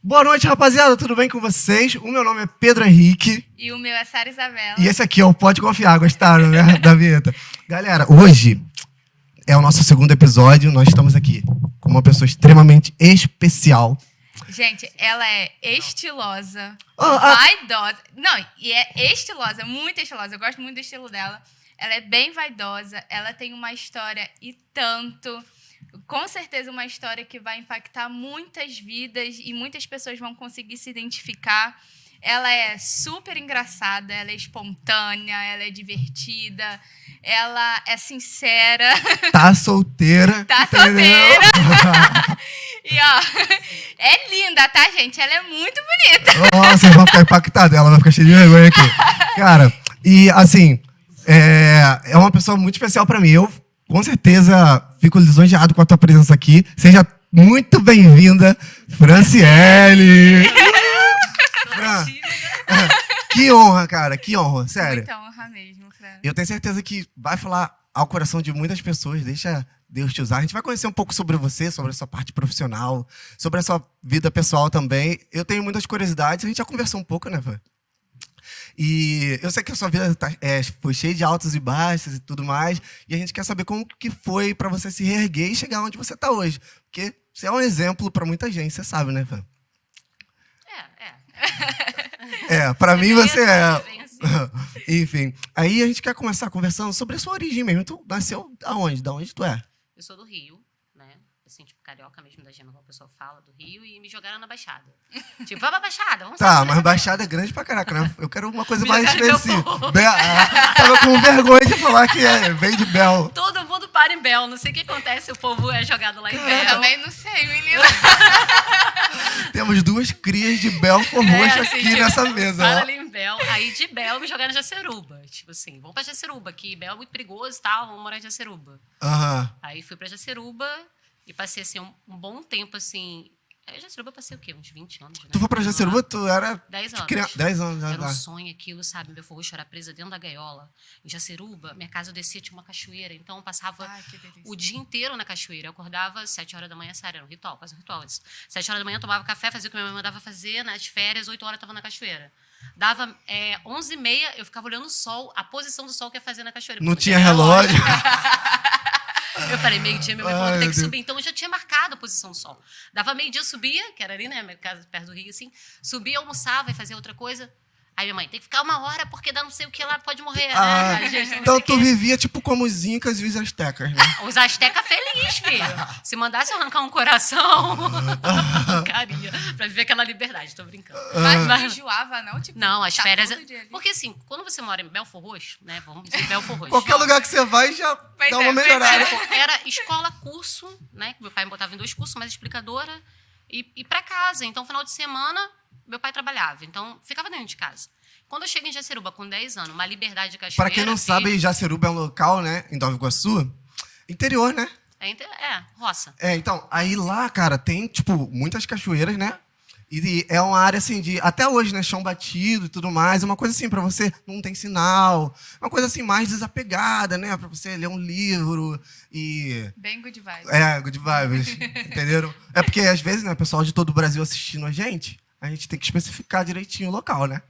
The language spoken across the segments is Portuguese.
Boa noite, rapaziada, tudo bem com vocês? O meu nome é Pedro Henrique. E o meu é Sara Isabela. E esse aqui é o Pode Confiar, gostaram, né, da vinheta? Galera, hoje é o nosso segundo episódio, nós estamos aqui com uma pessoa extremamente especial. Gente, ela é estilosa, vaidosa. Não, e é estilosa, muito estilosa. Eu gosto muito do estilo dela. Ela é bem vaidosa, ela tem uma história e tanto. Com certeza uma história que vai impactar muitas vidas e muitas pessoas vão conseguir se identificar. Ela é super engraçada, ela é espontânea, ela é divertida, ela é sincera. Tá solteira. Tá solteira. E, ó, é linda, tá, gente? Ela é muito bonita. Nossa, vocês vão ficar impactados, ela vai ficar cheia de vergonha aqui. Cara, e assim, é uma pessoa muito especial pra mim. Eu, com certeza, fico lisonjeado com a tua presença aqui. Seja muito bem-vinda, Franciele. Fran, que honra, cara, que honra, sério. Muita honra mesmo, Fran. Eu tenho certeza que vai falar ao coração de muitas pessoas. Deixa Deus te usar. A gente vai conhecer um pouco sobre você, sobre a sua parte profissional, sobre a sua vida pessoal também. Eu tenho muitas curiosidades. A gente já conversou um pouco, né, Fran? E eu sei que a sua vida foi cheia de altos e baixos e tudo mais. E a gente quer saber como que foi para você se reerguer e chegar onde você está hoje. Porque você é um exemplo para muita gente, você sabe, né, Fran? Para mim você é. Enfim, aí a gente quer começar conversando sobre a sua origem mesmo. Tu nasceu aonde? Da onde tu é? Eu sou do Rio, né? Assim, tipo, carioca mesmo da gema, como a pessoa fala, do Rio, e me jogaram na Baixada. Tipo, vai pra Baixada, vamos Tá, sair, mas né? Baixada é grande pra caraca, né? Eu quero uma coisa Me mais jogaram em específica. Belfor. Tava com vergonha de falar que vem de Bel. Todo mundo para em Bel, não sei o que acontece, o povo é jogado lá em Eu Bel. também não sei, menina. Temos duas crias de Belfor Roxo assim, aqui tipo, nessa mesa. Para Ó. ali em Bel, aí de Bel me jogaram em Jaceruba. Tipo assim, vamos pra Jaceruba, que Bel é muito perigoso e tal, vamos morar em Jaceruba. Aham. Aí fui pra Jaceruba e passei, assim, um bom tempo, assim... Em Jaceruba eu passei o quê? Uns 20 anos, né? Tu foi pra Jaceruba, tu era 10 anos. 10 anos já. Era um Tá. sonho aquilo, sabe? Meu forroxo era presa dentro da gaiola. Em Jaceruba, minha casa eu descia, tinha uma cachoeira. Então, eu passava Ai, que delícia. o dia inteiro na cachoeira. Eu acordava às 7 horas da manhã, sério, era um ritual, quase um ritual isso. 7 horas da manhã, eu tomava café, fazia o que minha mãe mandava fazer. Nas férias, 8 horas, eu estava na cachoeira. Dava 11h30, eu ficava olhando o sol, a posição do sol que ia fazer na cachoeira. Não porque tinha relógio. Eu falei, meio-dia, minha mãe falou Ai, que tem meu que Deus. subir. Então, eu já tinha marcado a posição do sol. Dava meio-dia, eu subia, que era ali, né, minha casa perto do Rio, assim. Subia, almoçava e fazia outra coisa. Aí minha mãe, tem que ficar 1 hora, porque dá não sei o que lá, pode morrer, Ah, né? A gente não então sei o tu quê. vivia tipo como os incas e os astecas, né? Os astecas felizes, filho. Se mandasse eu arrancar um coração, arrancaria. Pra viver aquela liberdade, tô brincando. Mas não enjoava, não? Tipo, Não, as tá férias... todo dia ali. Porque assim, quando você mora em Belfor Roxo, né, vamos dizer Belfor Roxo. Qualquer lugar que você vai já Pois dá é, uma pois melhorada. Tipo, era escola, curso, né? Que meu pai me botava em 2 cursos, mais explicadora, e para casa. Então, final de semana, meu pai trabalhava. Então, ficava dentro de casa. Quando eu chego em Jaceruba com 10 anos, uma liberdade de cachoeira... Pra quem não sabe, filho, Jaceruba é um local, né, em Nova Iguaçu, interior, né? roça. Então, aí lá, cara, tem, tipo, muitas cachoeiras, né? E é uma área, assim, de... Até hoje, né? Chão batido e tudo mais. Uma coisa assim, pra você... Não tem sinal. Uma coisa, assim, mais desapegada, né? Pra você ler um livro e... Bem good vibe. Good vibes. Entenderam? É porque, às vezes, né? O pessoal de todo o Brasil assistindo a gente tem que especificar direitinho o local, né?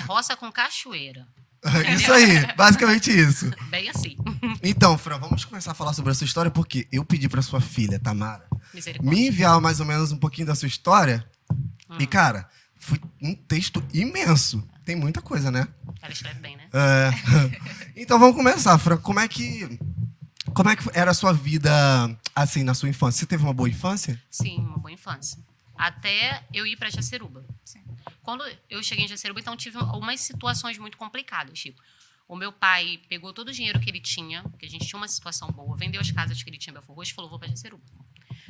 Roça com cachoeira. Isso aí. Basicamente isso. Bem assim. Então, Fran, vamos começar a falar sobre a sua história, porque eu pedi pra sua filha, Tamara, Misericórdia. me enviar mais ou menos um pouquinho da sua história. E, cara, foi um texto imenso. Tem muita coisa, né? Ela escreve bem, né? Então, vamos começar, Fran. Como é que era a sua vida, assim, na sua infância? Você teve uma boa infância? Sim, uma boa infância. Até eu ir para Jaceruba. Sim. Quando eu cheguei em Jaceruba, então tive algumas situações muito complicadas. Tipo, o meu pai pegou todo o dinheiro que ele tinha, porque a gente tinha uma situação boa, vendeu as casas que ele tinha em Belfor Roxo e falou, vou para Jaceruba.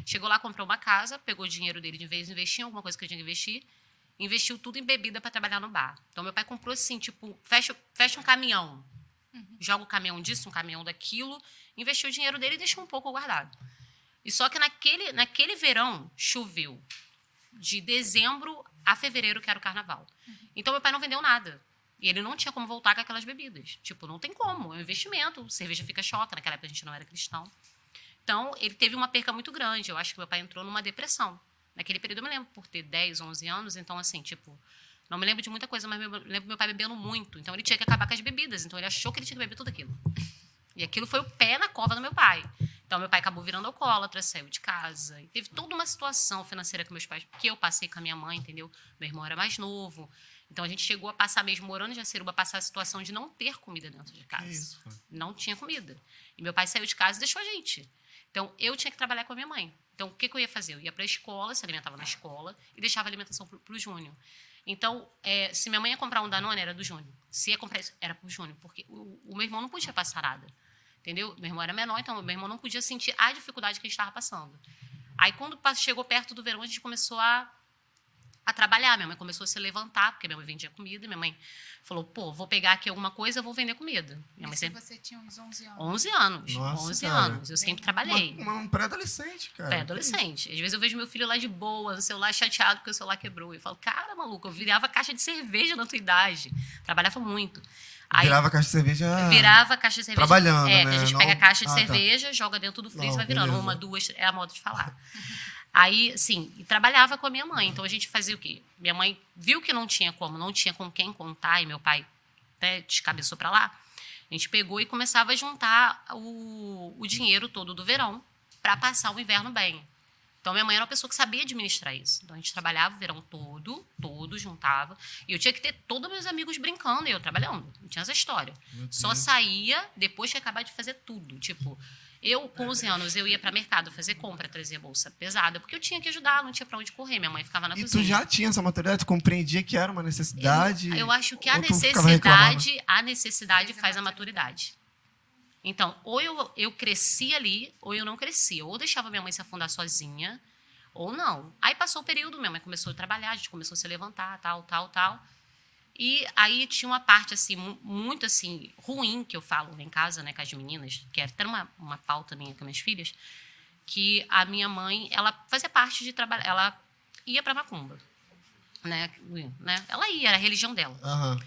Chegou lá, comprou uma casa, pegou o dinheiro dele de vez, investiu em alguma coisa que eu tinha que investir, investiu tudo em bebida para trabalhar no bar. Então, meu pai comprou assim, tipo, fecha um caminhão, joga um caminhão disso, um caminhão daquilo, investiu o dinheiro dele e deixou um pouco guardado. E só que naquele verão, choveu. De dezembro a fevereiro, que era o carnaval. Então, meu pai não vendeu nada. E ele não tinha como voltar com aquelas bebidas. Tipo, não tem como. É um investimento. Cerveja fica choca. Naquela época, a gente não era cristão. Então, ele teve uma perca muito grande. Eu acho que meu pai entrou numa depressão. Naquele período eu me lembro por ter 10, 11 anos, então assim, tipo, não me lembro de muita coisa, mas eu lembro meu pai bebendo muito. Então ele tinha que acabar com as bebidas, então ele achou que ele tinha que beber tudo aquilo. E aquilo foi o pé na cova do meu pai. Então meu pai acabou virando alcoólatra, saiu de casa. E teve toda uma situação financeira com meus pais, que eu passei com a minha mãe, entendeu? Meu irmão era mais novo. Então a gente chegou a passar, mesmo morando em Jaceruba, a passar a situação de não ter comida dentro de casa. Isso. Não tinha comida. E meu pai saiu de casa e deixou a gente. Então eu tinha que trabalhar com a minha mãe. Então o que eu ia fazer? Eu ia para a escola, se alimentava na escola e deixava a alimentação para o Júnior. Então, se minha mãe ia comprar um Danone, era do Júnior. Se ia comprar isso, era para o Júnior. Porque o meu irmão não podia passar nada. Entendeu? Meu irmão era menor, então meu irmão não podia sentir a dificuldade que a gente estava passando. Aí, quando chegou perto do verão, a gente começou a trabalhar. Minha mãe começou a se levantar, porque minha mãe vendia comida. Minha mãe falou, pô, vou pegar aqui alguma coisa, eu vou vender comida. Minha mãe sempre... Você tinha uns 11 anos. 11 anos. Nossa, 11 cara. anos. Eu sempre trabalhei. Um pré-adolescente, cara. Pré-adolescente. Às vezes eu vejo meu filho lá de boa, no celular chateado porque o celular quebrou. Eu falo, cara, maluco, eu virava caixa de cerveja na tua idade. Trabalhava muito. Aí, Virava caixa de cerveja... virava caixa de cerveja. Trabalhando, né? né? Que a gente Não... pega a caixa de tá. cerveja, joga dentro do freezer e vai virando. beleza. Uma, duas, é a moda de falar. Aí, assim, e trabalhava com a minha mãe. Então, a gente fazia o quê? Minha mãe viu que não tinha como, não tinha com quem contar, e meu pai até descabeçou para lá. A gente pegou e começava a juntar o dinheiro todo do verão para passar o inverno bem. Então, minha mãe era uma pessoa que sabia administrar isso. Então, a gente trabalhava o verão todo, juntava. E eu tinha que ter todos meus amigos brincando e eu trabalhando. Não tinha essa história. Só saía depois que acabar de fazer tudo. Tipo, eu, com 11 anos, eu ia para mercado fazer compra, trazia bolsa pesada, porque eu tinha que ajudar, não tinha para onde correr. Minha mãe ficava na E cozinha. tu já tinha essa maturidade? Tu compreendia que era uma necessidade? Eu acho que a ou tu ficava reclamando? necessidade faz a maturidade. Então, ou eu cresci ali, ou eu não crescia. Ou deixava minha mãe se afundar sozinha, ou não. Aí passou o período, minha mãe começou a trabalhar, a gente começou a se levantar, tal. E aí tinha uma parte, assim, muito, assim, ruim, que eu falo lá em casa, né, com as meninas, que era até uma pauta minha com minhas filhas, que a minha mãe, ela fazia parte de trabalhar, ela ia para macumba, né? Ela ia, era a religião dela. Aham.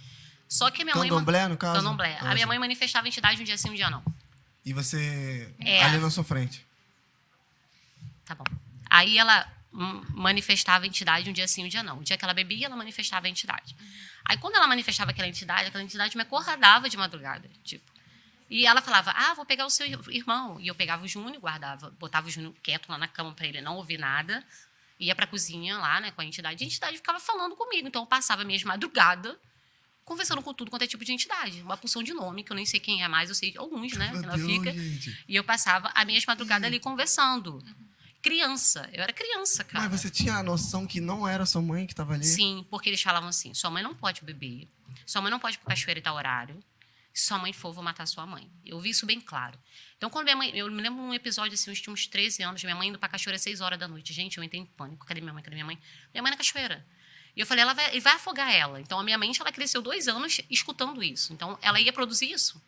Só que a minha Candomblé, mãe... no caso? Candomblé. A minha mãe manifestava a entidade um dia sim, um dia não. E você É. ali na sua frente? Tá bom. Aí ela manifestava a entidade um dia sim, um dia não. O dia que ela bebia, ela manifestava a entidade. Aí quando ela manifestava aquela entidade me acordava de madrugada, tipo. E ela falava, vou pegar o seu irmão. E eu pegava o Júnior, guardava, botava o Júnior quieto lá na cama para ele não ouvir nada. Ia pra cozinha lá, né, com a entidade. E a entidade ficava falando comigo. Então eu passava minhas madrugadas conversando com tudo quanto é tipo de entidade. Uma porção de nome, que eu nem sei quem é mais, eu sei alguns, né? Meu Que ela Deus, fica. gente. E eu passava as minhas madrugadas ali conversando. Criança. Eu era criança, cara. Mas você tinha a noção que não era sua mãe que estava ali? Sim, porque eles falavam assim, sua mãe não pode beber, sua mãe não pode ir pro cachoeira e tal horário, se sua mãe for, eu vou matar sua mãe. Eu vi isso bem claro. Então, quando minha mãe... Eu me lembro de um episódio, assim, eu tinha uns 13 anos, minha mãe indo pra cachoeira às 6 horas da noite. Gente, eu entrei em pânico. Cadê minha mãe? Cadê minha mãe? Minha mãe na cachoeira. E eu falei, ele vai afogar ela. Então, a minha mente, ela cresceu 2 anos escutando isso. Então, ela ia produzir isso.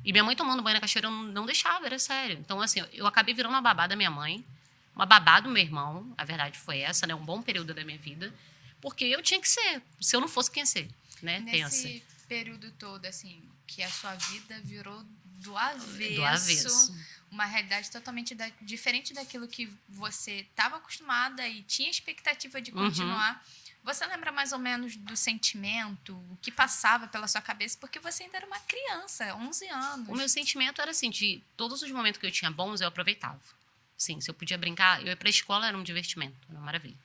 E minha mãe tomando banho na cachoeira, eu não deixava, era sério. Então, assim, eu acabei virando uma babá da minha mãe, uma babá do meu irmão, a verdade foi essa, né? Um bom período da minha vida. Porque eu tinha que ser. Se eu não fosse, quem ia ser? Né? Nesse período todo, assim, que a sua vida virou do avesso. Do avesso. Uma realidade totalmente diferente daquilo que você estava acostumada e tinha expectativa de continuar. Você lembra mais ou menos do sentimento, o que passava pela sua cabeça? Porque você ainda era uma criança, 11 anos. O meu sentimento era assim, de todos os momentos que eu tinha bons, eu aproveitava. Sim, se eu podia brincar, eu ia pra escola, era um divertimento, era uma maravilha.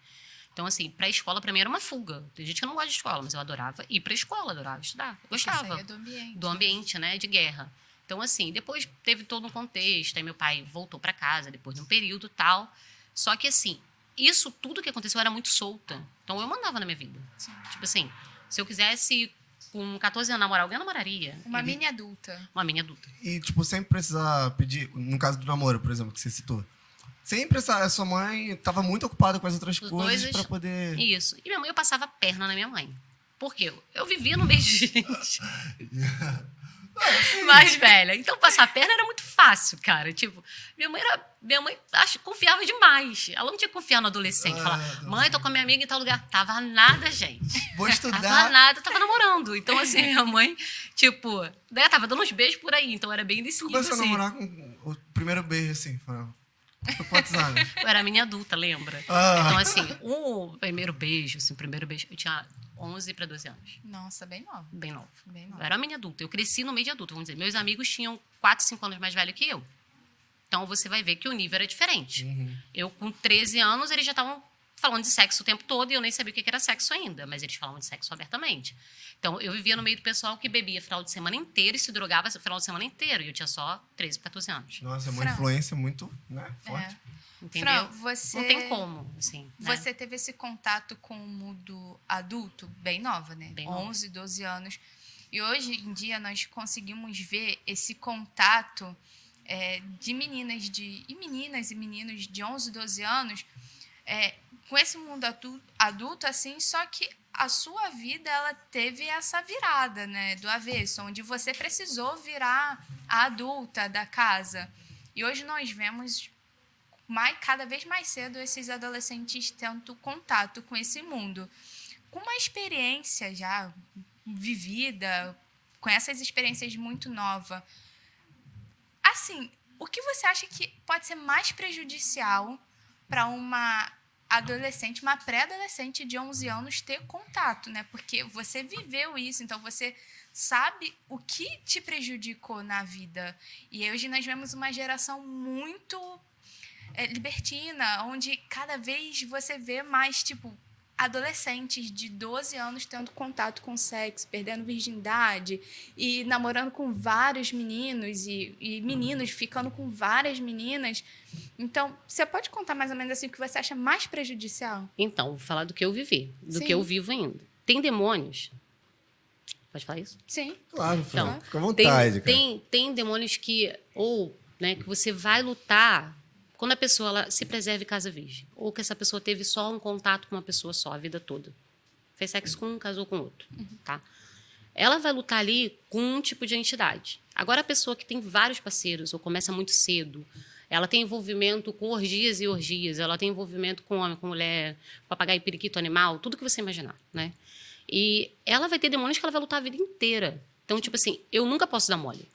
Então, assim, pra escola, pra mim, era uma fuga. Tem gente que não gosta de escola, mas eu adorava ir pra escola, adorava estudar. Eu gostava. Você saía do ambiente. Do ambiente, né, de guerra. Então, assim, depois teve todo um contexto, aí meu pai voltou pra casa, depois de um período e tal. Só que, assim, isso tudo que aconteceu era muito solta. Então, eu mandava na minha vida. Sim. Tipo assim, se eu quisesse, com 14 anos, namorar alguém, eu namoraria. Uma mini adulta. Uma mini adulta. E, tipo, sempre precisar pedir... No caso do namoro, por exemplo, que você citou. Sempre a sua mãe estava muito ocupada com as outras coisas para poder... Isso. E minha mãe, eu passava a perna na minha mãe. Por quê? Eu vivia no meio de gente mais velha. Então, passar a perna era muito fácil, cara. Tipo, minha mãe confiava demais. Ela não tinha que confiar no adolescente. Falar, mãe, tô com a minha amiga em tal lugar. Tava nada, gente. Vou estudar. Tava nada, tava namorando. Então, assim, minha mãe, tipo, tava dando uns beijos por aí. Então, era bem desse nível, Começou assim. a namorar com o primeiro beijo, assim. Falava, Com quantos anos? Eu era menina adulta, lembra? Ah. Então, assim, o primeiro beijo, eu tinha 11 para 12 anos. Nossa, bem nova. Bem novo. Bem Eu nova. era uma menina adulta. Eu cresci no meio de adulto, vamos dizer. Meus amigos tinham 4, 5 anos mais velho que eu. Então, você vai ver que o nível era diferente. Eu, com 13 anos, eles já estavam falando de sexo o tempo todo e eu nem sabia o que era sexo ainda, mas eles falavam de sexo abertamente. Então, eu vivia no meio do pessoal que bebia final de semana inteiro e se drogava final de semana inteiro. E eu tinha só 13, 14 anos. Nossa, é uma Fran. influência muito, né, forte. Entendeu? Fran, você... Não tem como, assim. Né? Você teve esse contato com o mundo adulto bem nova, né? Bem nova. 11, 12 anos. E hoje em dia nós conseguimos ver esse contato de meninas e meninos de 11, 12 anos com esse mundo adulto, assim, só que a sua vida ela teve essa virada, né, do avesso, onde você precisou virar a adulta da casa. E hoje nós vemos cada vez mais cedo esses adolescentes tendo contato com esse mundo. Com uma experiência já vivida, com essas experiências muito novas, assim, o que você acha que pode ser mais prejudicial para uma adolescente, uma pré-adolescente de 11 anos ter contato, né? Porque você viveu isso, então você sabe o que te prejudicou na vida. E hoje nós vemos uma geração muito libertina, onde cada vez você vê mais, tipo, adolescentes de 12 anos tendo contato com sexo, perdendo virgindade e namorando com vários meninos e meninos ficando com várias meninas. Então, você pode contar mais ou menos assim o que você acha mais prejudicial? Então, vou falar do que eu vivi, do Sim. que eu vivo ainda. Tem demônios. Pode falar isso? Sim. Claro, Fran, Então, fica à vontade, cara. Tem demônios que, ou, né, que você vai lutar quando a pessoa ela se preserva em casa virgem. Ou que essa pessoa teve só um contato com uma pessoa só a vida toda. Fez sexo com um, casou com outro. Tá? Ela vai lutar ali com um tipo de entidade. Agora, a pessoa que tem vários parceiros, ou começa muito cedo, ela tem envolvimento com orgias e orgias, ela tem envolvimento com homem, com mulher, papagaio, periquito, animal, tudo que você imaginar, né? E ela vai ter demônios que ela vai lutar a vida inteira. Então, tipo assim, eu nunca posso dar mole.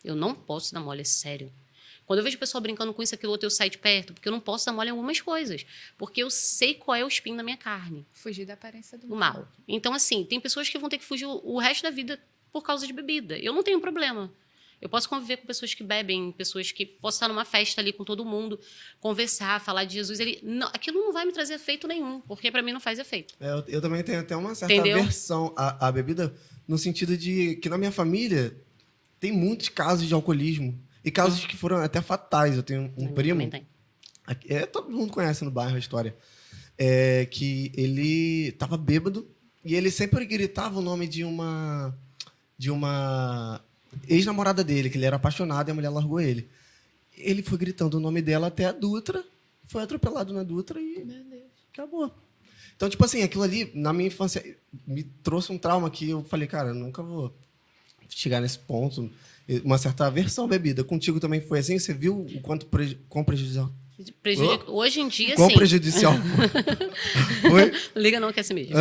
Eu não posso dar mole, é sério. Quando eu vejo pessoa brincando com isso, aquilo outro, eu saio de perto, porque eu não posso dar mole em algumas coisas. Porque eu sei qual é o espinho da minha carne. Fugir da aparência do O mal. Então, assim, tem pessoas que vão ter que fugir o resto da vida por causa de bebida. Eu não tenho problema. Eu posso conviver com pessoas que bebem, pessoas que posso estar numa festa ali com todo mundo, conversar, falar de Jesus. Aquilo não vai me trazer efeito nenhum, porque para mim não faz efeito. Eu também tenho até uma certa Entendeu? aversão à bebida, no sentido de que na minha família tem muitos casos de alcoolismo. E casos que foram até fatais. Eu tenho um primo. Também tem. Todo mundo conhece no bairro a história. Que ele estava bêbado e ele sempre gritava o nome de uma ex-namorada dele, que ele era apaixonado e a mulher largou ele. Ele foi gritando o nome dela até a Dutra, foi atropelado na Dutra e acabou. Então, tipo assim, aquilo ali, na minha infância, me trouxe um trauma que eu falei, cara, eu nunca vou chegar nesse ponto. Uma certa aversão à bebida. Contigo também foi assim? Você viu o quão prejudicial? Hoje em dia, Quão sim. prejudicial foi? Liga não, que é assim mesmo.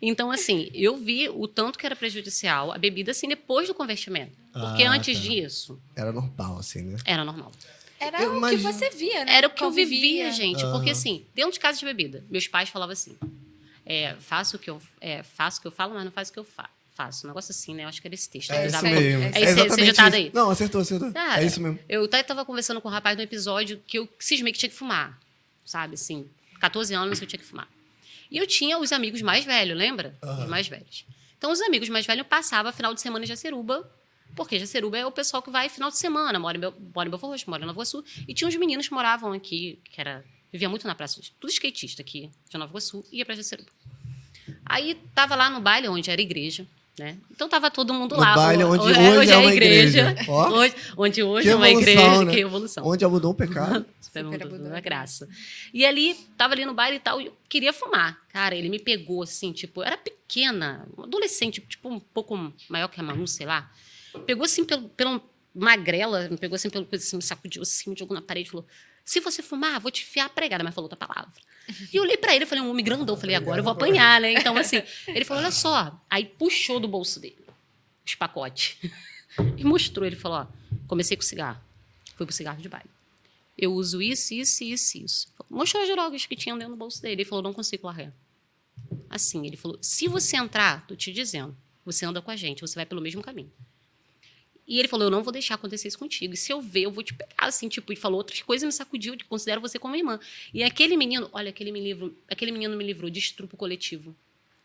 Então, assim, eu vi o tanto que era prejudicial a bebida, assim, depois do convertimento. Porque antes disso, Era normal, assim, né? era normal. Era Eu o imagino. que você via, né? Era o que eu Convivia. vivia, gente. Porque, assim, dentro de casa de bebida, meus pais falavam assim, faço o que eu falo, mas não faço o que eu faço. Um negócio assim, né? Eu acho que era esse texto. É Eu isso usava- mesmo. É esse ditado aí. Não, acertou. Cara, É isso mesmo. Eu até estava conversando com um rapaz no episódio que eu cismei que tinha que fumar, sabe? Assim, 14 anos eu tinha que fumar. E eu tinha os amigos mais velhos, lembra? Os mais velhos. Então, os amigos mais velhos passavam final de semana em Jaceruba, porque Jaceruba é o pessoal que vai final de semana, mora em Belfort Roxo, mora em Nova Iguaçu. E tinha uns meninos que moravam aqui, vivia muito na praça, tudo skatista aqui de Nova Iguaçu, ia para Jaceruba. Aí, tava lá no baile, onde era igreja, né? Então tava todo mundo No lá. baile onde hoje é uma igreja. Ó, Onde hoje que é uma evolução, igreja, né? que evolução. Onde abundou o pecado. Super Super mudou abundou. na graça. E ali, tava ali no baile e tal, e eu queria fumar. Cara, ele me pegou assim, tipo, eu era pequena, adolescente, tipo, um pouco maior que a Manu, sei lá. Pegou assim pelo magrela, me pegou assim pelo coisa, assim, me sacudiu assim, me jogou na parede e falou: se você fumar, vou te enfiar a pregada, mas falou outra palavra. E eu olhei pra ele, falei, um homem grandão, falei, agora eu vou apanhar, né? Então, assim, ele falou, olha só. Aí puxou do bolso dele os pacotes e mostrou. Ele falou, ó, comecei com cigarro, fui pro cigarro de baile. eu uso isso, isso, isso, isso. Mostrou as drogas que tinham dentro do bolso dele. Ele falou, não consigo largar. Assim, ele falou, se você entrar, tô te dizendo, você anda com a gente, você vai pelo mesmo caminho. E ele falou, eu não vou deixar acontecer isso contigo. E se eu ver, eu vou te pegar, assim, tipo, e falou outras coisas, me sacudiu, considero você como irmã. E aquele menino, olha, aquele menino me livrou de estupro coletivo.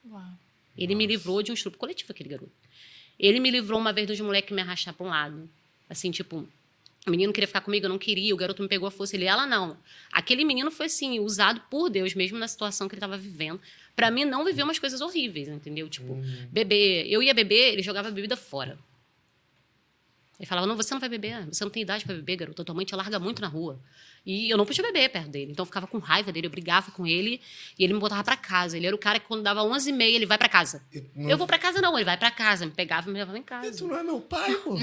Uau. Ele me livrou de um estupro coletivo, aquele garoto. Ele me livrou uma vez dos moleques que me arrastar para um lado. Assim, tipo, o menino queria ficar comigo, eu não queria, o garoto me pegou a força, ela não. Aquele menino foi, assim, usado por Deus, mesmo na situação que ele estava vivendo, para mim não viver umas coisas horríveis, entendeu? Tipo, beber. Eu ia beber, ele jogava a bebida fora. Ele falava, não, você não vai beber, você não tem idade para beber, garoto, tua mãe te larga muito na rua. E eu não podia beber perto dele, então eu ficava com raiva dele, eu brigava com ele, e ele me botava para casa. Ele era o cara que quando dava 11h30, ele vai para casa. Eu vou para casa não, ele vai para casa, me pegava e me levava em casa. Tu não é meu pai, pô.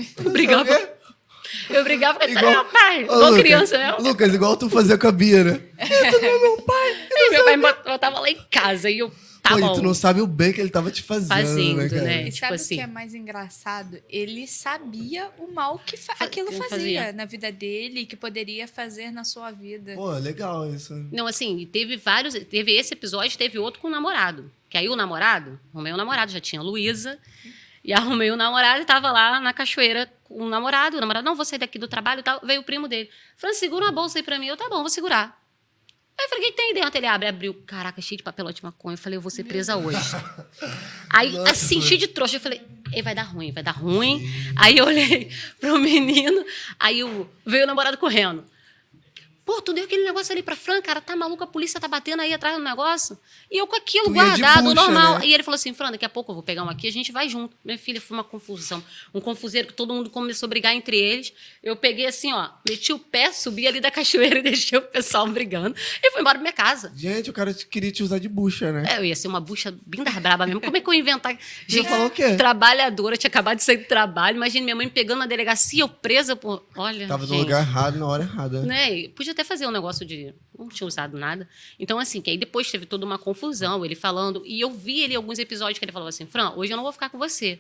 Eu brigava com ele, Igual- meu pai, Ô, igual Lucas, criança mesmo. Lucas, igual tu fazia com a Bia, né? Tu não é meu pai. E meu pai me botava lá em casa, e eu, tá Pô, e bom, tu não sabe o bem que ele tava te fazendo, né, cara? né? E Tipo sabe assim. o que é mais engraçado? Ele sabia o mal que aquilo que fazia fazia. na vida dele e que poderia fazer na sua vida. Pô, legal isso. Não, assim, teve esse episódio, teve outro com o namorado. Que aí o namorado, arrumei um namorado, já tinha a Luísa, e arrumei um namorado e tava lá na cachoeira com o namorado, não, vou sair daqui do trabalho e tal. Veio o primo dele. Falou, segura uma bolsa aí pra mim. Eu, tá bom, vou segurar. Aí eu falei, o que tem dentro? Ele abriu, caraca, cheio de papelote de maconha. Eu falei, eu vou ser presa hoje. Aí, Nossa. assim, cheio de trouxa, eu falei, vai dar ruim, vai dar ruim. Aí eu olhei pro menino, aí veio o namorado correndo. Pô, tu deu aquele negócio ali pra Fran, cara, tá maluco, a polícia tá batendo aí atrás do negócio. E eu com aquilo Tu ia de guardado, bucha, normal. né? E ele falou assim, Fran, daqui a pouco eu vou pegar um aqui, a gente vai junto. Minha filha, foi uma confusão. Um confuseiro que todo mundo começou a brigar entre eles. Eu peguei assim, ó, meti o pé, subi ali da cachoeira e deixei o pessoal brigando. E fui embora pra minha casa. Gente, o cara queria te usar de bucha, né? Eu ia ser uma bucha bem das braba mesmo. Como é que eu ia inventar? Você falou o quê? Trabalhadora, tinha acabado de sair do trabalho. Imagina minha mãe me pegando na delegacia, eu presa por... Olha, Tava no gente, lugar errado, na hora errada. né? E podia até fazer um negócio de... Não tinha usado nada. Então, assim, que aí depois teve toda uma confusão, ele falando... E eu vi ele em alguns episódios que ele falava assim, Fran, hoje eu não vou ficar com você.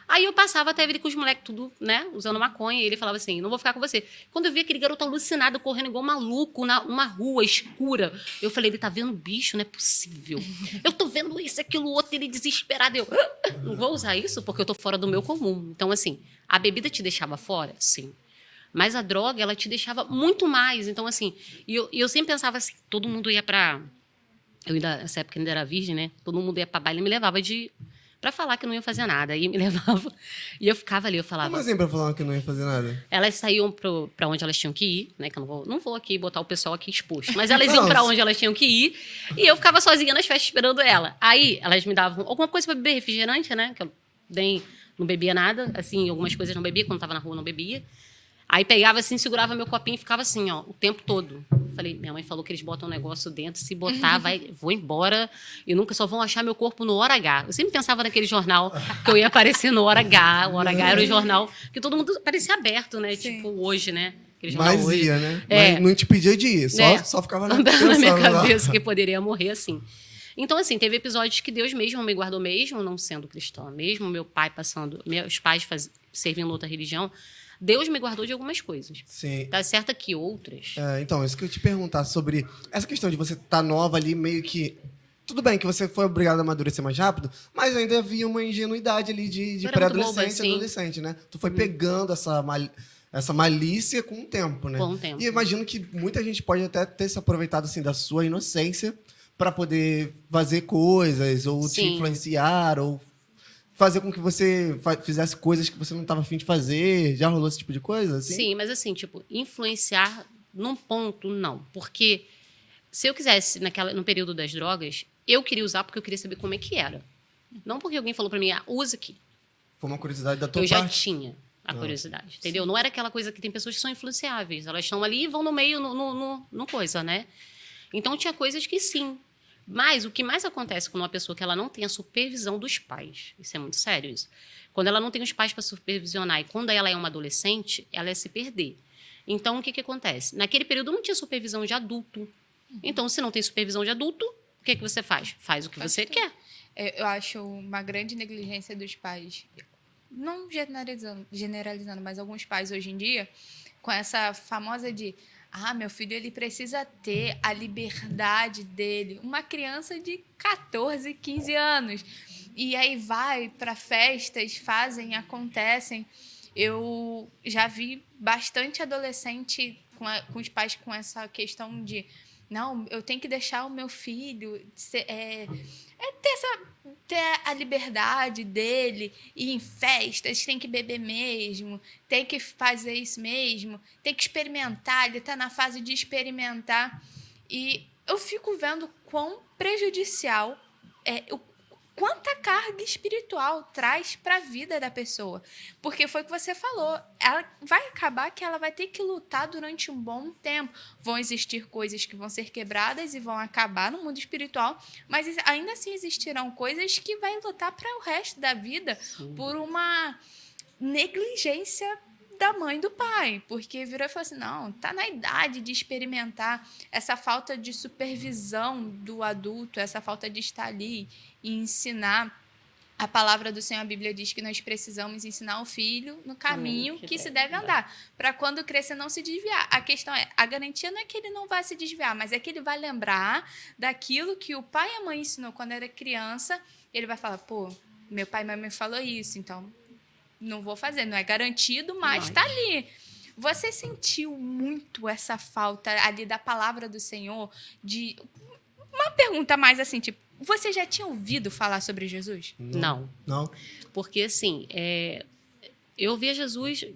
Aí eu passava até ele com os moleques tudo, né? Usando maconha. E ele falava assim, não vou ficar com você. Quando eu vi aquele garoto alucinado, correndo igual maluco, numa rua escura, eu falei, ele tá vendo bicho? Não é possível. Eu tô vendo isso, aquilo, outro, ele desesperado. Eu não vou usar isso porque eu tô fora do meu comum. Então, assim, a bebida te deixava fora? Sim. Mas a droga, ela te deixava muito mais. Então, assim, eu sempre pensava assim, todo mundo ia pra... Eu ainda, nessa época ainda era virgem, né? Todo mundo ia pra baile e me levava pra falar que não ia fazer nada. Aí me levava e eu ficava ali, eu falava... Como assim pra falar que não ia fazer nada? Elas saíam pra onde elas tinham que ir, né? Que eu não vou aqui botar o pessoal aqui exposto. Mas elas iam pra onde elas tinham que ir e eu ficava sozinha nas festas esperando ela. Aí elas me davam alguma coisa pra beber, refrigerante, né? Que eu nem não bebia nada. Assim, algumas coisas não bebia. Quando tava na rua, não bebia. Aí pegava assim, segurava meu copinho e ficava assim, ó, o tempo todo. Falei, minha mãe falou que eles botam um negócio dentro, se botar, vou embora e nunca só vão achar meu corpo no Hora H. Eu sempre pensava naquele jornal que eu ia aparecer no Hora H. O Hora H era o jornal que todo mundo parecia aberto, né? Sim. Tipo, hoje, né? Aquele jornal Mas hoje. ia, né? É. Mas não te pedia de ir, só ficava na minha pensando lá. cabeça que poderia morrer assim. Então, assim, teve episódios que Deus mesmo me guardou, mesmo não sendo cristã, mesmo meu pai passando, meus pais servindo outra religião, Deus me guardou de algumas coisas. Sim. Tá certo que outras... Então, isso que eu ia te perguntar sobre essa questão de você estar nova ali, meio que... Tudo bem que você foi obrigado a amadurecer mais rápido, mas ainda havia uma ingenuidade ali de Eu era pré-adolescente muito boba, e adolescente, né? Tu foi pegando essa malícia com o tempo, né? Com o tempo. E eu imagino que muita gente pode até ter se aproveitado assim, da sua inocência para poder fazer coisas, ou te Sim. influenciar, ou fazer com que você fizesse coisas que você não estava afim de fazer. Já rolou esse tipo de coisa? Assim? Sim, mas assim, tipo, influenciar num ponto, não. Porque se eu quisesse, no período das drogas, eu queria usar porque eu queria saber como é que era. Não porque alguém falou pra mim, usa aqui. Foi uma curiosidade da tua Eu já parte? tinha a curiosidade, entendeu? Não era aquela coisa que tem pessoas que são influenciáveis. Elas estão ali e vão no meio, no coisa, né? Então, tinha coisas que sim. Mas o que mais acontece com uma pessoa que ela não tem a supervisão dos pais, isso é muito sério isso, quando ela não tem os pais para supervisionar e quando ela é uma adolescente, ela é se perder. Então, o que acontece? Naquele período não tinha supervisão de adulto. Então, se não tem supervisão de adulto, o que você faz? Faz o que você quer. Eu acho uma grande negligência dos pais, não generalizando, mas alguns pais hoje em dia, com essa famosa de meu filho ele precisa ter a liberdade dele. Uma criança de 14, 15 anos. E aí vai para festas, fazem, acontecem. Eu já vi bastante adolescente com os pais com essa questão de não, eu tenho que deixar o meu filho ter a liberdade dele, ir em festas, tem que beber mesmo, tem que fazer isso mesmo, tem que experimentar, ele está na fase de experimentar. E eu fico vendo quão prejudicial quanta carga espiritual traz para a vida da pessoa. Porque foi o que você falou, ela vai acabar que ela vai ter que lutar durante um bom tempo. Vão existir coisas que vão ser quebradas e vão acabar no mundo espiritual, mas ainda assim existirão coisas que vai lutar para o resto da vida. Sim. Por uma negligência da mãe e do pai, porque virou e falou assim, não, tá na idade de experimentar. Essa falta de supervisão do adulto, essa falta de estar ali e ensinar. A palavra do Senhor, a Bíblia diz que nós precisamos ensinar o filho no caminho que se deve andar, para quando crescer não se desviar. A questão a garantia não é que ele não vai se desviar, mas é que ele vai lembrar daquilo que o pai e a mãe ensinou quando era criança. Ele vai falar, pô, meu pai e minha mãe falou isso, então não vou fazer, não é garantido, mas está ali. Você sentiu muito essa falta ali da palavra do Senhor? De uma pergunta mais assim, tipo, você já tinha ouvido falar sobre Jesus? Não. Porque, assim, eu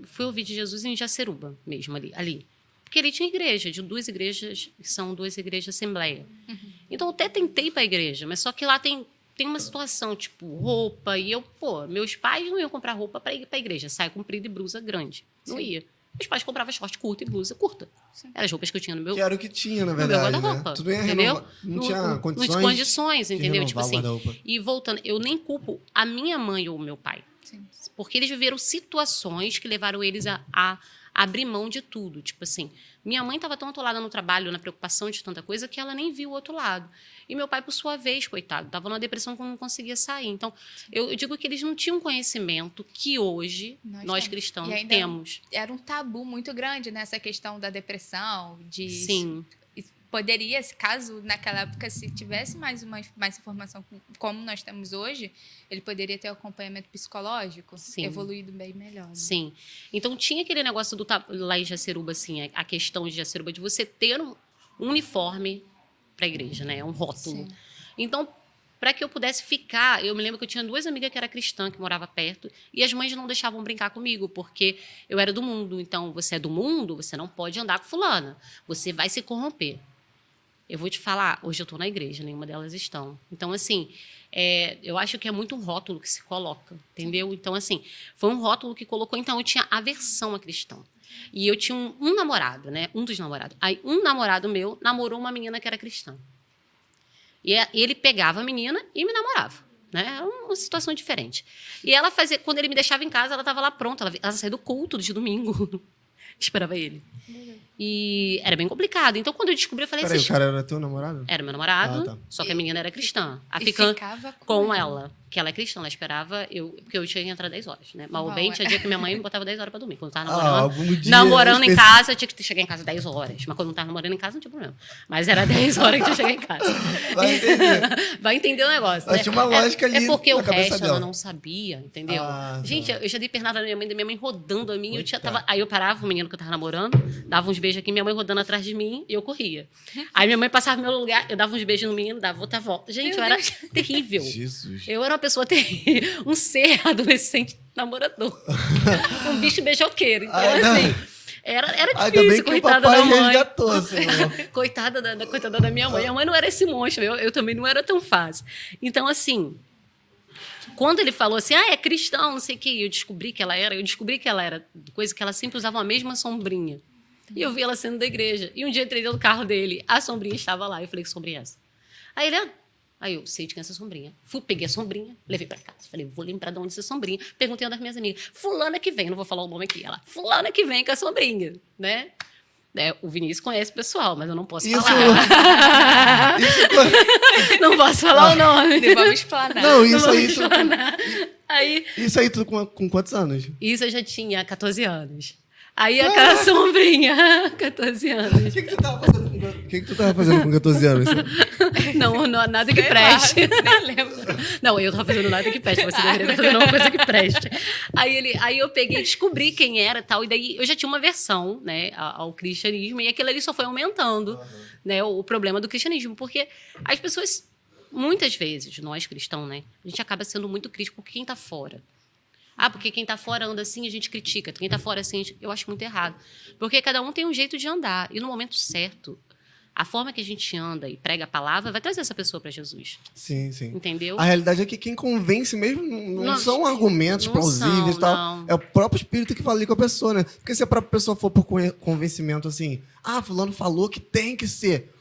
fui ouvir de Jesus em Jaceruba mesmo, ali. Porque ele tinha igreja, de 2 igrejas, que são 2 igrejas Assembleia. Uhum. Então, eu até tentei ir para a igreja, mas só que lá tem uma situação, tipo, roupa, e meus pais não iam comprar roupa para ir para a igreja, saia comprida e blusa grande. Não ia. Meus pais compravam short curto e blusa curta. Sim. Eram as roupas que eu tinha no meu... Que era o que tinha, na verdade, no meu guarda-roupa, né? Tudo ia entendeu? Não tinha condições. Não tinha condições, entendeu? Tipo assim, guarda-roupa. e voltando, eu nem culpo a minha mãe ou o meu pai. Sim. Porque eles viveram situações que levaram eles a abrir mão de tudo. Tipo assim, minha mãe estava tão atolada no trabalho, na preocupação de tanta coisa, que ela nem viu o outro lado. E meu pai, por sua vez, coitado, estava numa depressão que não conseguia sair. Então, eu digo que eles não tinham conhecimento que hoje nós cristãos temos. Era um tabu muito grande nessa questão da depressão, de... Sim. Poderia, caso naquela época, se tivesse mais informação como nós temos hoje, ele poderia ter um acompanhamento psicológico. Sim. Evoluído bem melhor. Né? Sim. Então, tinha aquele negócio lá em Jaceruba, assim, a questão de Jaceruba, de você ter um uniforme para a igreja, né? Um rótulo. Sim. Então, para que eu pudesse ficar, eu me lembro que eu tinha 2 amigas que eram cristãs, que moravam perto, e as mães não deixavam brincar comigo, porque eu era do mundo. Então, você é do mundo, você não pode andar com fulana. Você vai se corromper. Eu vou te falar, hoje eu estou na igreja, nenhuma delas estão. Então, assim, eu acho que é muito um rótulo que se coloca, entendeu? Então, assim, foi um rótulo que colocou... Então, eu tinha aversão a cristão. E eu tinha um namorado, né? Um dos namorados. Aí, um namorado meu namorou uma menina que era cristã. E ele pegava a menina e me namorava. Né? Era uma situação diferente. E ela fazia... Quando ele me deixava em casa, ela estava lá pronta. Ela saía do culto de domingo. Esperava ele. E era bem complicado. Então, quando eu descobri, eu falei assim... Peraí, o cara era teu namorado? Era meu namorado, tá. Só que a menina era cristã. Ficava com ela. Que ela é cristã, ela esperava... Porque eu tinha que entrar 10 horas, né? Mal ou bem, tinha dia que minha mãe me botava 10 horas pra dormir. Quando eu tava namorando em casa, eu tinha que chegar em casa 10 horas. Mas quando eu não tava namorando em casa, não tinha problema. Mas era 10 horas que eu cheguei em casa. Vai entender. Vai entender o negócio, Mas né? tinha uma lógica ali. É porque o resto dela. ela não sabia, entendeu? Gente, eu já dei pernada na minha mãe rodando a mim. Aí eu parava o menino que eu tava namorando, dava uns beijos aqui, minha mãe rodando atrás de mim e eu corria. Aí minha mãe passava no meu lugar, eu dava uns beijos no menino, dava outra volta. Gente, eu era terrível. Jesus. Eu era uma pessoa terrível. Um ser adolescente namorador. Um bicho beijoqueiro. Então, assim, era difícil, coitada da mãe. Resgatou, coitada da minha mãe. A mãe não era esse monstro, eu também não era tão fácil. Então, assim, quando ele falou assim, é cristão, não sei o quê, eu descobri que ela era, coisa que ela sempre usava a mesma sombrinha. E eu vi ela saindo da igreja. E um dia eu entrei dentro do carro dele, a sombrinha estava lá. Eu falei, que sombrinha é essa? Aí ele, Aí eu sei de quem é essa sombrinha. Peguei a sombrinha, levei pra casa. Falei, vou lembrar de onde é essa sombrinha. Perguntei a uma das minhas amigas. Fulana que vem, não vou falar o nome aqui. Ela, fulana que vem com a sombrinha, né? O Vinícius conhece o pessoal, mas eu não posso falar. Não posso falar o nome. Não vamos explanar. Não, isso aí... Isso aí tu com quantos anos? Isso eu já tinha 14 anos. Aí aquela sombrinha, 14 anos. O que tu tava fazendo com 14 anos? Não, nada que preste. Nem lembro. Não, eu tava fazendo nada que preste, você deveria estar fazendo uma coisa que preste. Aí eu peguei, descobri quem era e tal, e daí eu já tinha uma versão, né, ao cristianismo, e aquilo ali só foi aumentando, né, o problema do cristianismo, porque as pessoas, muitas vezes, nós cristãos, né, a gente acaba sendo muito crítico com quem tá fora. Porque quem tá fora anda assim, a gente critica. Quem tá fora assim, eu acho muito errado. Porque cada um tem um jeito de andar. E no momento certo, a forma que a gente anda e prega a palavra vai trazer essa pessoa para Jesus. Sim, sim. Entendeu? A realidade é que quem convence mesmo não são argumentos não plausíveis são, e tal. não. É o próprio espírito que fala ali com a pessoa, né? Porque se a própria pessoa for por convencimento assim, fulano falou que tem que ser.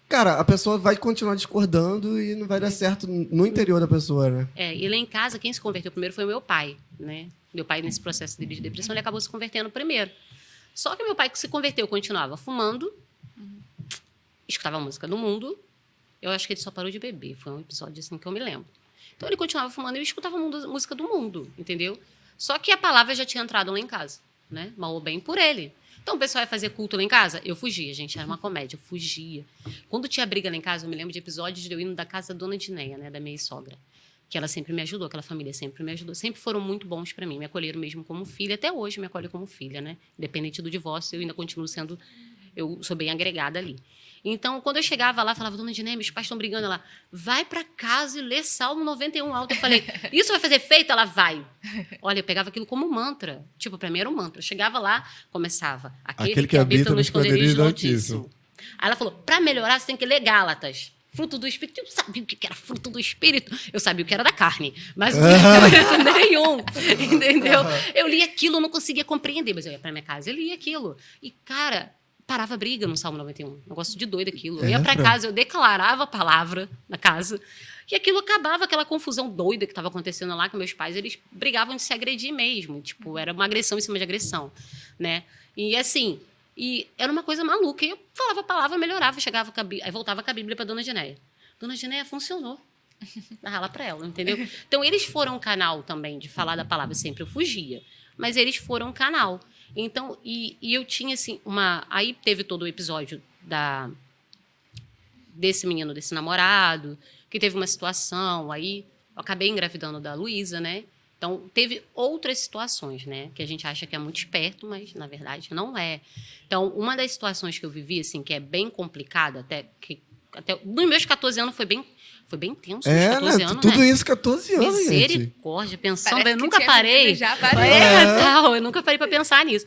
Cara, a pessoa vai continuar discordando e não vai dar certo no interior da pessoa, né? E lá em casa, quem se converteu primeiro foi o meu pai, né? Meu pai, nesse processo dele de depressão, ele acabou se convertendo primeiro. Só que meu pai, que se converteu, continuava fumando, escutava a música do mundo. Eu acho que ele só parou de beber. Foi um episódio assim que eu me lembro. Então, ele continuava fumando e eu escutava a música do mundo, entendeu? Só que a palavra já tinha entrado lá em casa, né? Mal ou bem por ele. Então, o pessoal ia fazer culto lá em casa? Eu fugia, gente. Era uma comédia. Eu fugia. Quando tinha briga lá em casa, eu me lembro de episódios de eu indo da casa da dona Dineia, né? Da minha sogra. Que ela sempre me ajudou. Aquela família sempre me ajudou. Sempre foram muito bons para mim. Me acolheram mesmo como filha. Até hoje me acolhem como filha, né? Independente do divórcio, eu ainda continuo sendo... Eu sou bem agregada ali. Então, quando eu chegava lá, falava, dona Dineia, meus pais estão brigando. Ela, vai para casa e lê Salmo 91 alto. Eu falei, isso vai fazer efeito? Ela, vai. Olha, eu pegava aquilo como mantra. Tipo, para mim era um mantra. Eu chegava lá, começava, aquele que habita no esconderijo do Altíssimo. Aí ela falou, para melhorar, você tem que ler Gálatas. Fruto do Espírito. Eu sabia o que era fruto do Espírito. Eu sabia o que era da carne. Mas não tinha nenhum. Entendeu? Eu li aquilo, eu não conseguia compreender. Mas eu ia para minha casa e lia aquilo. E, cara... parava a briga no Salmo 91. Negócio de doido aquilo. Eu ia para casa, eu declarava a palavra na casa, e aquilo acabava, aquela confusão doida que estava acontecendo lá com meus pais. Eles brigavam de se agredir mesmo. Tipo, era uma agressão em cima de agressão, né? E assim, era uma coisa maluca. E eu falava a palavra, melhorava, chegava aí voltava com a Bíblia para dona Dineia. Dona Dineia, funcionou. Dava lá para ela, entendeu? Então, eles foram um canal também de falar da palavra. Sempre eu fugia. Mas eles foram um canal. Então, e eu tinha, assim, aí teve todo o episódio desse menino, desse namorado, que teve uma situação, aí eu acabei engravidando da Luísa, né? Então, teve outras situações, né? Que a gente acha que é muito esperto, mas, na verdade, não é. Então, uma das situações que eu vivi, assim, que é bem complicada, até nos meus 14 anos foi bem tenso, os 14 anos, tudo né? isso 14 anos, Misericórdia, pensando, Parece eu que nunca tinha parei. vivido já várias Eu nunca parei para pensar nisso.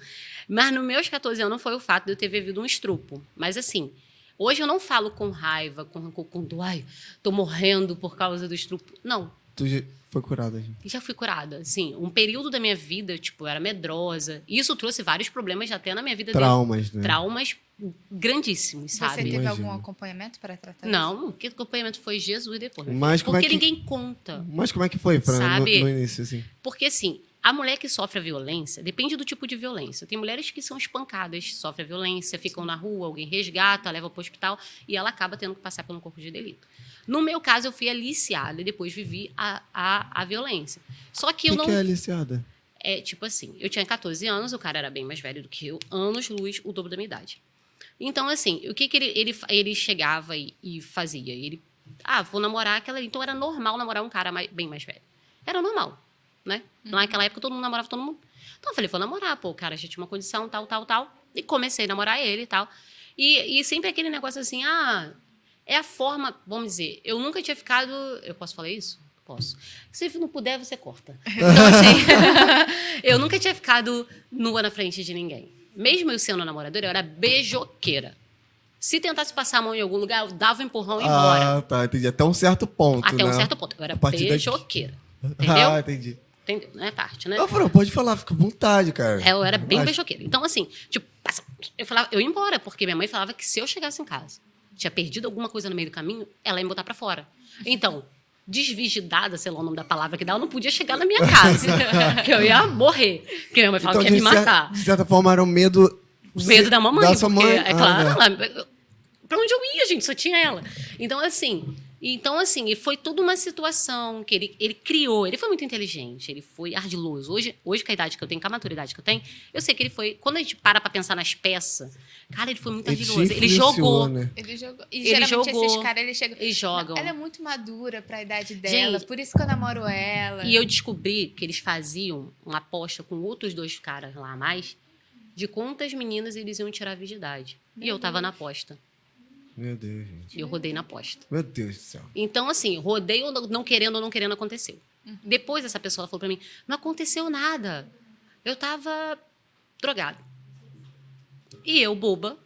Mas nos meus 14 anos foi o fato de eu ter vivido um estupro. Mas assim, hoje eu não falo com raiva, com ai, tô morrendo por causa do estupro. Não. Tu já foi curada, gente? Já fui curada. Assim, um período da minha vida, tipo, eu era medrosa. E isso trouxe vários problemas até na minha vida. Traumas, né? Traumas grandíssimos, sabe? Você teve Imagino. algum acompanhamento para tratar isso? Não, porque o acompanhamento foi Jesus depois. Mas como porque é que... ninguém conta. Mas como é que foi Sabe? no início, assim? Porque, assim, a mulher que sofre a violência, depende do tipo de violência. Tem mulheres que são espancadas, sofrem a violência, ficam na rua, alguém resgata, leva para o hospital e ela acaba tendo que passar pelo corpo de delito. No meu caso, eu fui aliciada e depois vivi a violência. Só que eu não... O que é aliciada? É, tipo assim, eu tinha 14 anos, o cara era bem mais velho do que eu, anos-luz, o dobro da minha idade. Então, assim, o que ele chegava e fazia? Ele, vou namorar aquela... Então, era normal namorar um cara bem mais velho. Era normal, né? Naquela época, todo mundo namorava todo mundo. Então, eu falei, vou namorar. Pô, o cara já tinha uma condição, tal. E comecei a namorar ele e tal. E sempre aquele negócio assim, é a forma... Vamos dizer, eu nunca tinha ficado... Eu posso falar isso? Posso. Se não puder, você corta. Então, assim, eu nunca tinha ficado nua na frente de ninguém. Mesmo eu sendo namoradora, eu era beijoqueira. Se tentasse passar a mão em algum lugar, eu dava um empurrão e ia embora. Tá, entendi. Até um certo ponto, Até né? um certo ponto. Eu era beijoqueira. Entendeu? Entendi. Entendeu? Não é parte, né? Não, Fran, pode falar, fica à vontade, cara. Eu era bem beijoqueira. Então, assim, tipo, eu ia embora, porque minha mãe falava que se eu chegasse em casa, tinha perdido alguma coisa no meio do caminho, ela ia me botar pra fora. Então, desvigidada, sei lá o nome da palavra que dá, eu não podia chegar na minha casa. Que eu ia morrer. Porque minha mãe falava que ia me matar. De certa forma, era um medo... Medo da mamãe. Da sua mãe. É claro, pra onde eu ia, gente? Só tinha ela. Então, assim, Então, assim, e foi toda uma situação que ele criou. Ele foi muito inteligente, ele foi ardiloso. Hoje, com a idade que eu tenho, com a maturidade que eu tenho, eu sei que ele foi... Quando a gente para pra pensar nas peças, cara, ele foi muito ardiloso. Ele jogou. Né? Ele jogou. E Ele geralmente jogou. esses caras, eles chegam... Eles jogam. Ela é muito madura pra idade dela, Gente, por isso que eu namoro ela. E eu descobri que eles faziam uma aposta com outros 2 caras lá a mais de quantas meninas eles iam tirar a virgindade. E eu tava na aposta. Meu Deus, gente. E eu rodei na aposta. Meu Deus do céu. Então, assim, rodei ou não querendo, aconteceu. Depois, essa pessoa falou pra mim, não aconteceu nada. Eu tava drogada. E eu, boba,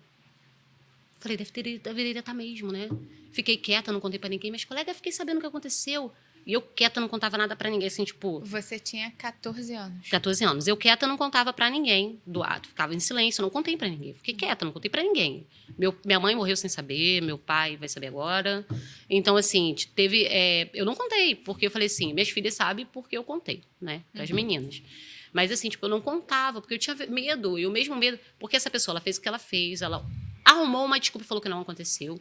falei, deveria estar mesmo, né? Fiquei quieta, não contei pra ninguém. Mas, colega, fiquei sabendo o que aconteceu. E eu quieta, não contava nada pra ninguém, assim, tipo... Você tinha 14 anos. 14 anos. Eu quieta, não contava pra ninguém do ato. Ficava em silêncio, não contei pra ninguém. Fiquei quieta, não contei pra ninguém. Minha mãe morreu sem saber, meu pai vai saber agora. Então, assim, teve... eu não contei, porque eu falei assim, minhas filhas sabem porque eu contei, né? Pras meninas. Mas, assim, tipo, eu não contava, porque eu tinha medo. E o mesmo medo... Porque essa pessoa, ela fez o que ela fez, ela arrumou uma desculpa e falou que não aconteceu.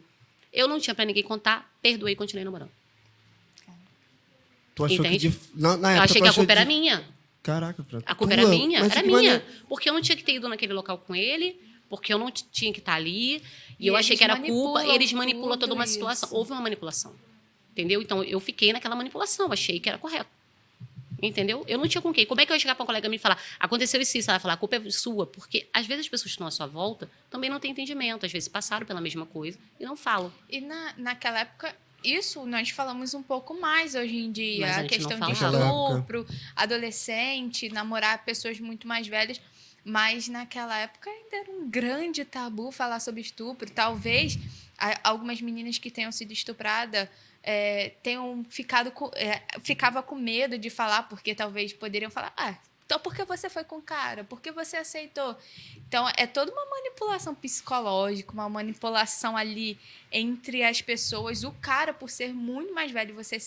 Eu não tinha pra ninguém contar, perdoei e continuei namorando. Tu achou Entende? que... Na Eu época, achei tu que a achou culpa era de- minha. Caraca, A culpa era tua? minha, Mas era que minha. maneiro. Porque eu não tinha que ter ido naquele local com ele, porque eu não tinha que estar ali. E eu eles achei que era culpa. manipulam Eles manipulam toda uma tudo situação. isso. Houve uma manipulação. Entendeu? Então, eu fiquei naquela manipulação. Achei que era correto. Entendeu? Eu não tinha com quem. Como é que eu ia chegar para um colega me falar, aconteceu isso, ela vai falar, a culpa é sua? Porque, às vezes, as pessoas que estão à sua volta também não têm entendimento. Às vezes, passaram pela mesma coisa e não falam. E naquela época, isso nós falamos um pouco mais hoje em dia. Mas a A gente não questão de falava. estupro, adolescente, namorar pessoas muito mais velhas. Mas naquela época ainda era um grande tabu falar sobre estupro. Talvez algumas meninas que tenham sido estupradas tenham ficava com medo de falar, porque talvez poderiam falar, então por que você foi com o cara? Por que você aceitou? Então, é toda uma manipulação psicológica, uma manipulação ali entre as pessoas. O cara, por ser muito mais velho, você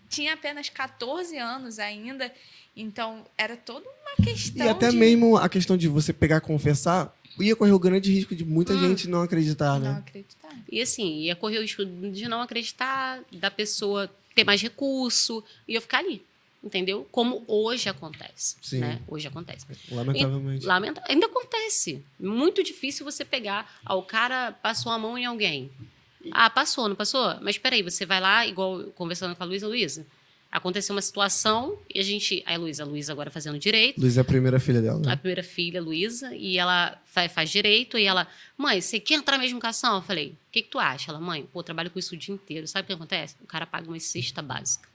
tinha apenas 14 anos ainda, então era toda uma questão E até de... mesmo a questão de você pegar e confessar, ia correr o grande risco de muita gente não acreditar, não né? acreditar. E, assim, ia correr o risco de não acreditar, da pessoa ter mais recurso e eu ficar ali. Entendeu? Como hoje acontece. Sim. Né? Hoje acontece. Lamentavelmente. Ainda acontece. Muito difícil você pegar. O cara passou a mão em alguém. Passou, não passou? Mas peraí, você vai lá, igual conversando com a Luísa, aconteceu uma situação e a gente... A Luísa agora fazendo direito. Luísa é a primeira filha dela, né? A primeira filha, Luísa, e ela faz direito, e ela... Mãe, você quer entrar mesmo com a ação? Eu falei, o que tu acha? Ela, mãe, eu trabalho com isso o dia inteiro. Sabe o que acontece? O cara paga uma cesta básica.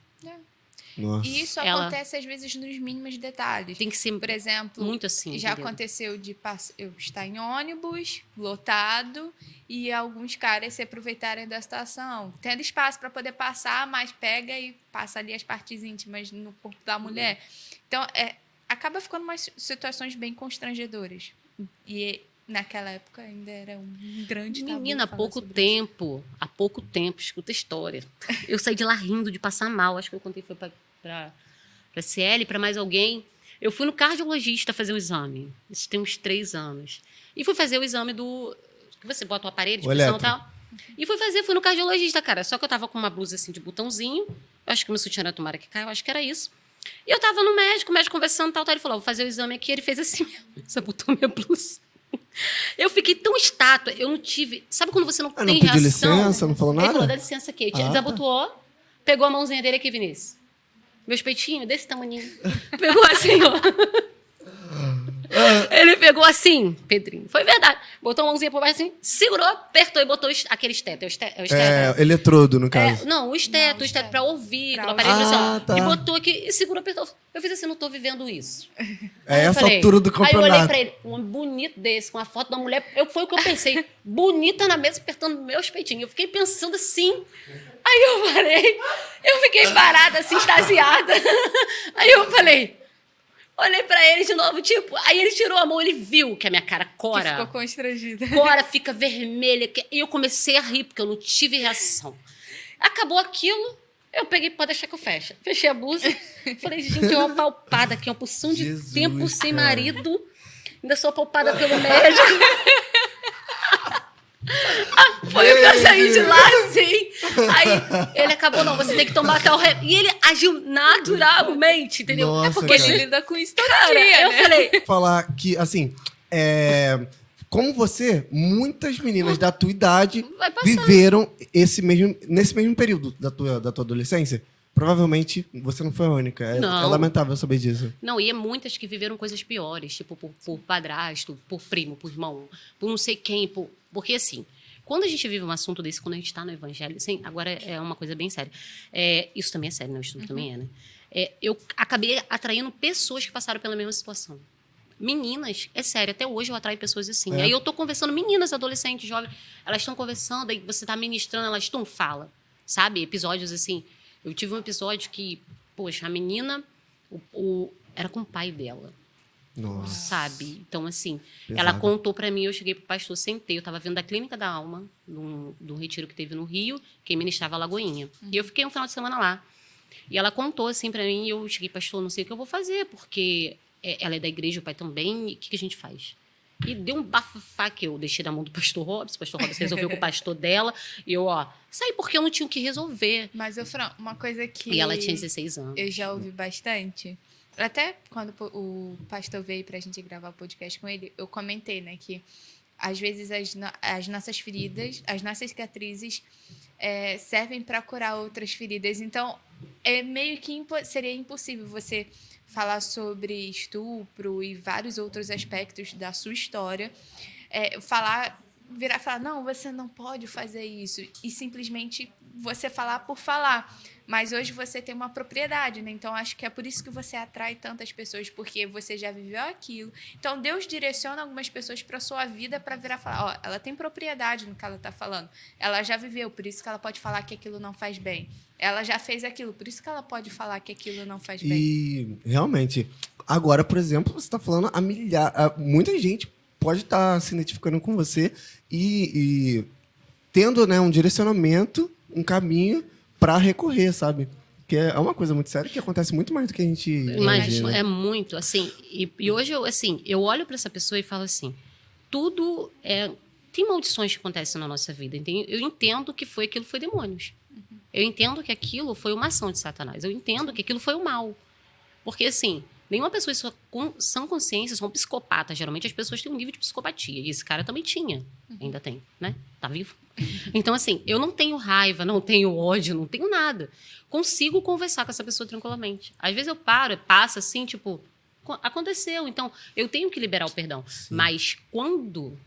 Nossa. E isso Ela- acontece, às vezes, nos mínimos detalhes. Tem que ser Por exemplo, muito assim, já entendeu? aconteceu de eu estar em ônibus, lotado, e alguns caras se aproveitarem da situação. Tendo espaço para poder passar, mas pega e passa ali as partes íntimas no corpo da mulher. Então, acaba ficando umas situações bem constrangedoras. E naquela época ainda era um grande tabu Menina, falar há pouco tempo, escuta a história. Eu saí de lá rindo, de passar mal. Acho que eu contei, foi para CL, para mais alguém. Eu fui no cardiologista fazer o exame. Isso tem uns 3 anos. E fui fazer o exame do... que você bota o aparelho de O pressão e eletro. tal. E fui no cardiologista, cara. Só que eu tava com uma blusa assim de botãozinho. Eu acho que meu sutiã era tomara que caiu, eu acho que era isso. E eu tava no médico, o médico conversando, tal. Ele falou, vou fazer o exame aqui. Ele fez assim mesmo. Você botou minha blusa. Eu fiquei tão estátua, eu não tive... Sabe quando você não Ah, tem não pediu reação? licença, não falou Ele falou, dá nada? licença aqui. Ele Ah, desabotoou, pegou a mãozinha dele aqui, Vinícius. Meus peitinhos, desse tamanho. Pegou assim, ó. Ele pegou assim, Pedrinho. Foi verdade. Botou a mãozinha por baixo assim, segurou, apertou e botou aquele esteto. É o esteto? Eletrodo, no caso. Não, o esteto, Não, o esteto pra ouvir, Pra quando aparelho de ouvir. pressão. Ah, tá. E botou aqui, e segurou, apertou. Eu fiz assim, não tô vivendo isso. É Aí eu essa falei- altura do Aí eu olhei campeonato. pra ele, um bonito desse, com a foto da mulher. Foi o que eu pensei. Bonita na mesa, apertando meus peitinhos. Eu fiquei pensando assim. Aí eu parei. Eu fiquei parada, assim, extasiada. Aí eu falei... Olhei pra ele de novo, tipo... Aí ele tirou a mão, ele viu que a minha cara Que cora... ficou constrangida. Cora fica vermelha. E eu comecei a rir, porque eu não tive reação. Acabou aquilo... Eu peguei, pode deixar que eu feche. Fechei a blusa. Falei, gente, é uma palpada aqui, uma porção de Jesus, tempo sem cara. marido. Ainda sou palpada pelo médico. Foi pra sair de lá, assim. Aí ele acabou, não, você tem que tomar tal remédio. E ele agiu naturalmente, entendeu? Nossa, é porque cara. Ele lida com isso todo cara, dia, eu né? falei, Falar que, assim, como você, muitas meninas da tua idade vai passar. viveram nesse mesmo período da tua adolescência. Provavelmente você não foi a única. É Não. lamentável saber disso. Não, e é muitas que viveram coisas piores, tipo por padrasto, por primo, por irmão, por não sei quem, porque assim, quando a gente vive um assunto desse, quando a gente está no evangelho, assim, agora é uma coisa bem séria. Isso também é sério, né? O estudo também é, né? Eu acabei atraindo pessoas que passaram pela mesma situação. Meninas, é sério, até hoje eu atraio pessoas assim. Aí eu tô conversando, meninas, adolescentes, jovens, elas estão conversando, aí você tá ministrando, elas não falam, sabe? Episódios assim. Eu tive um episódio que, poxa, a menina era com o pai dela, Nossa. sabe? Então, assim, Pesado. ela contou pra mim, eu cheguei pro pastor, sentei, eu tava vindo da Clínica da Alma, do retiro que teve no Rio, quem ministrava a Lagoinha. E eu fiquei um final de semana lá. E ela contou assim pra mim, e eu cheguei, pastor, não sei o que eu vou fazer, porque ela é da igreja, o pai também, e o que a gente faz? E deu um bafafá que eu deixei na mão do pastor Robson, o pastor Robson resolveu com o pastor dela, e eu, saí porque eu não tinha o que resolver. Mas, Fran, uma coisa que... E ela tinha 16 anos. eu já ouvi bastante. Até quando o pastor veio pra gente gravar o podcast com ele, eu comentei, né, que às vezes as nossas feridas, as nossas cicatrizes servem para curar outras feridas. Então, meio que seria impossível você falar sobre estupro e vários outros aspectos da sua história, virar e falar, não, você não pode fazer isso, e simplesmente você falar por falar. Mas hoje você tem uma propriedade, né? Então, acho que é por isso que você atrai tantas pessoas, porque você já viveu aquilo. Então, Deus direciona algumas pessoas para sua vida para virar e falar, ela tem propriedade no que ela está falando. Ela já viveu, por isso que ela pode falar que aquilo não faz bem. Ela já fez aquilo, por isso que ela pode falar que aquilo não faz bem. E, realmente, agora, por exemplo, você está falando muita gente pode estar se identificando com você e tendo, né, um direcionamento, um caminho para recorrer, sabe? Que é uma coisa muito séria que acontece muito mais do que a gente imagina. É muito, assim. E hoje, eu olho para essa pessoa e falo assim, tudo tem maldições que acontecem na nossa vida. Eu entendo que aquilo foi demônios. Eu entendo que aquilo foi uma ação de Satanás. Eu entendo que aquilo foi o mal. Porque, assim, nenhuma pessoa em sua sã consciência são psicopatas. Geralmente as pessoas têm um nível de psicopatia. E esse cara também tinha. Ainda tem, né? Tá vivo. Então, assim, eu não tenho raiva, não tenho ódio, não tenho nada. Consigo conversar com essa pessoa tranquilamente. Às vezes eu passa assim, tipo, aconteceu. Então, eu tenho que liberar o perdão. Sim. Mas quando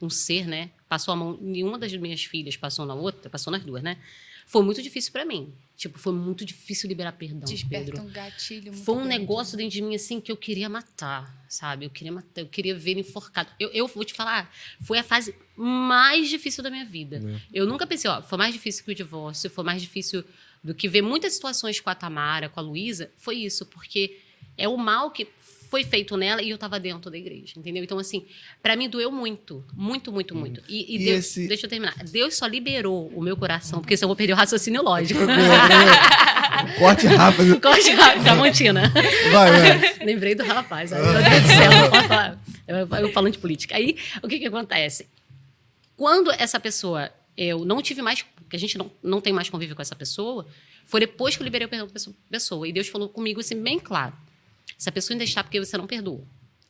um ser, né, passou a mão em uma das minhas filhas, passou na outra, passou nas duas, né? Foi muito difícil pra mim. Tipo, foi muito difícil liberar perdão, Desperta Pedro. Um gatilho muito foi um grande, negócio dentro de mim, assim, que eu queria matar, sabe? Eu queria matar, eu queria ver ele enforcado. Eu vou te falar, foi a fase mais difícil da minha vida. Eu nunca pensei, foi mais difícil que o divórcio, foi mais difícil do que ver muitas situações com a Tamara, com a Luísa. Foi isso, porque é o mal que foi feito nela e eu estava dentro da igreja, entendeu? Então, assim, para mim doeu muito, muito, muito, muito. E Deus, deixa eu terminar. Deus só liberou o meu coração, porque senão eu vou perder o raciocínio lógico. Corte rápido. Corte rápido, Tramontina. Vai. Lembrei do rapaz. Meu Deus do céu, eu falando de política. Aí, o que acontece? Quando essa pessoa, eu não tive mais, porque a gente não tem mais convívio com essa pessoa, foi depois que eu liberei o perdão para essa pessoa. E Deus falou comigo assim, bem claro. Essa pessoa ainda está porque você não perdoa.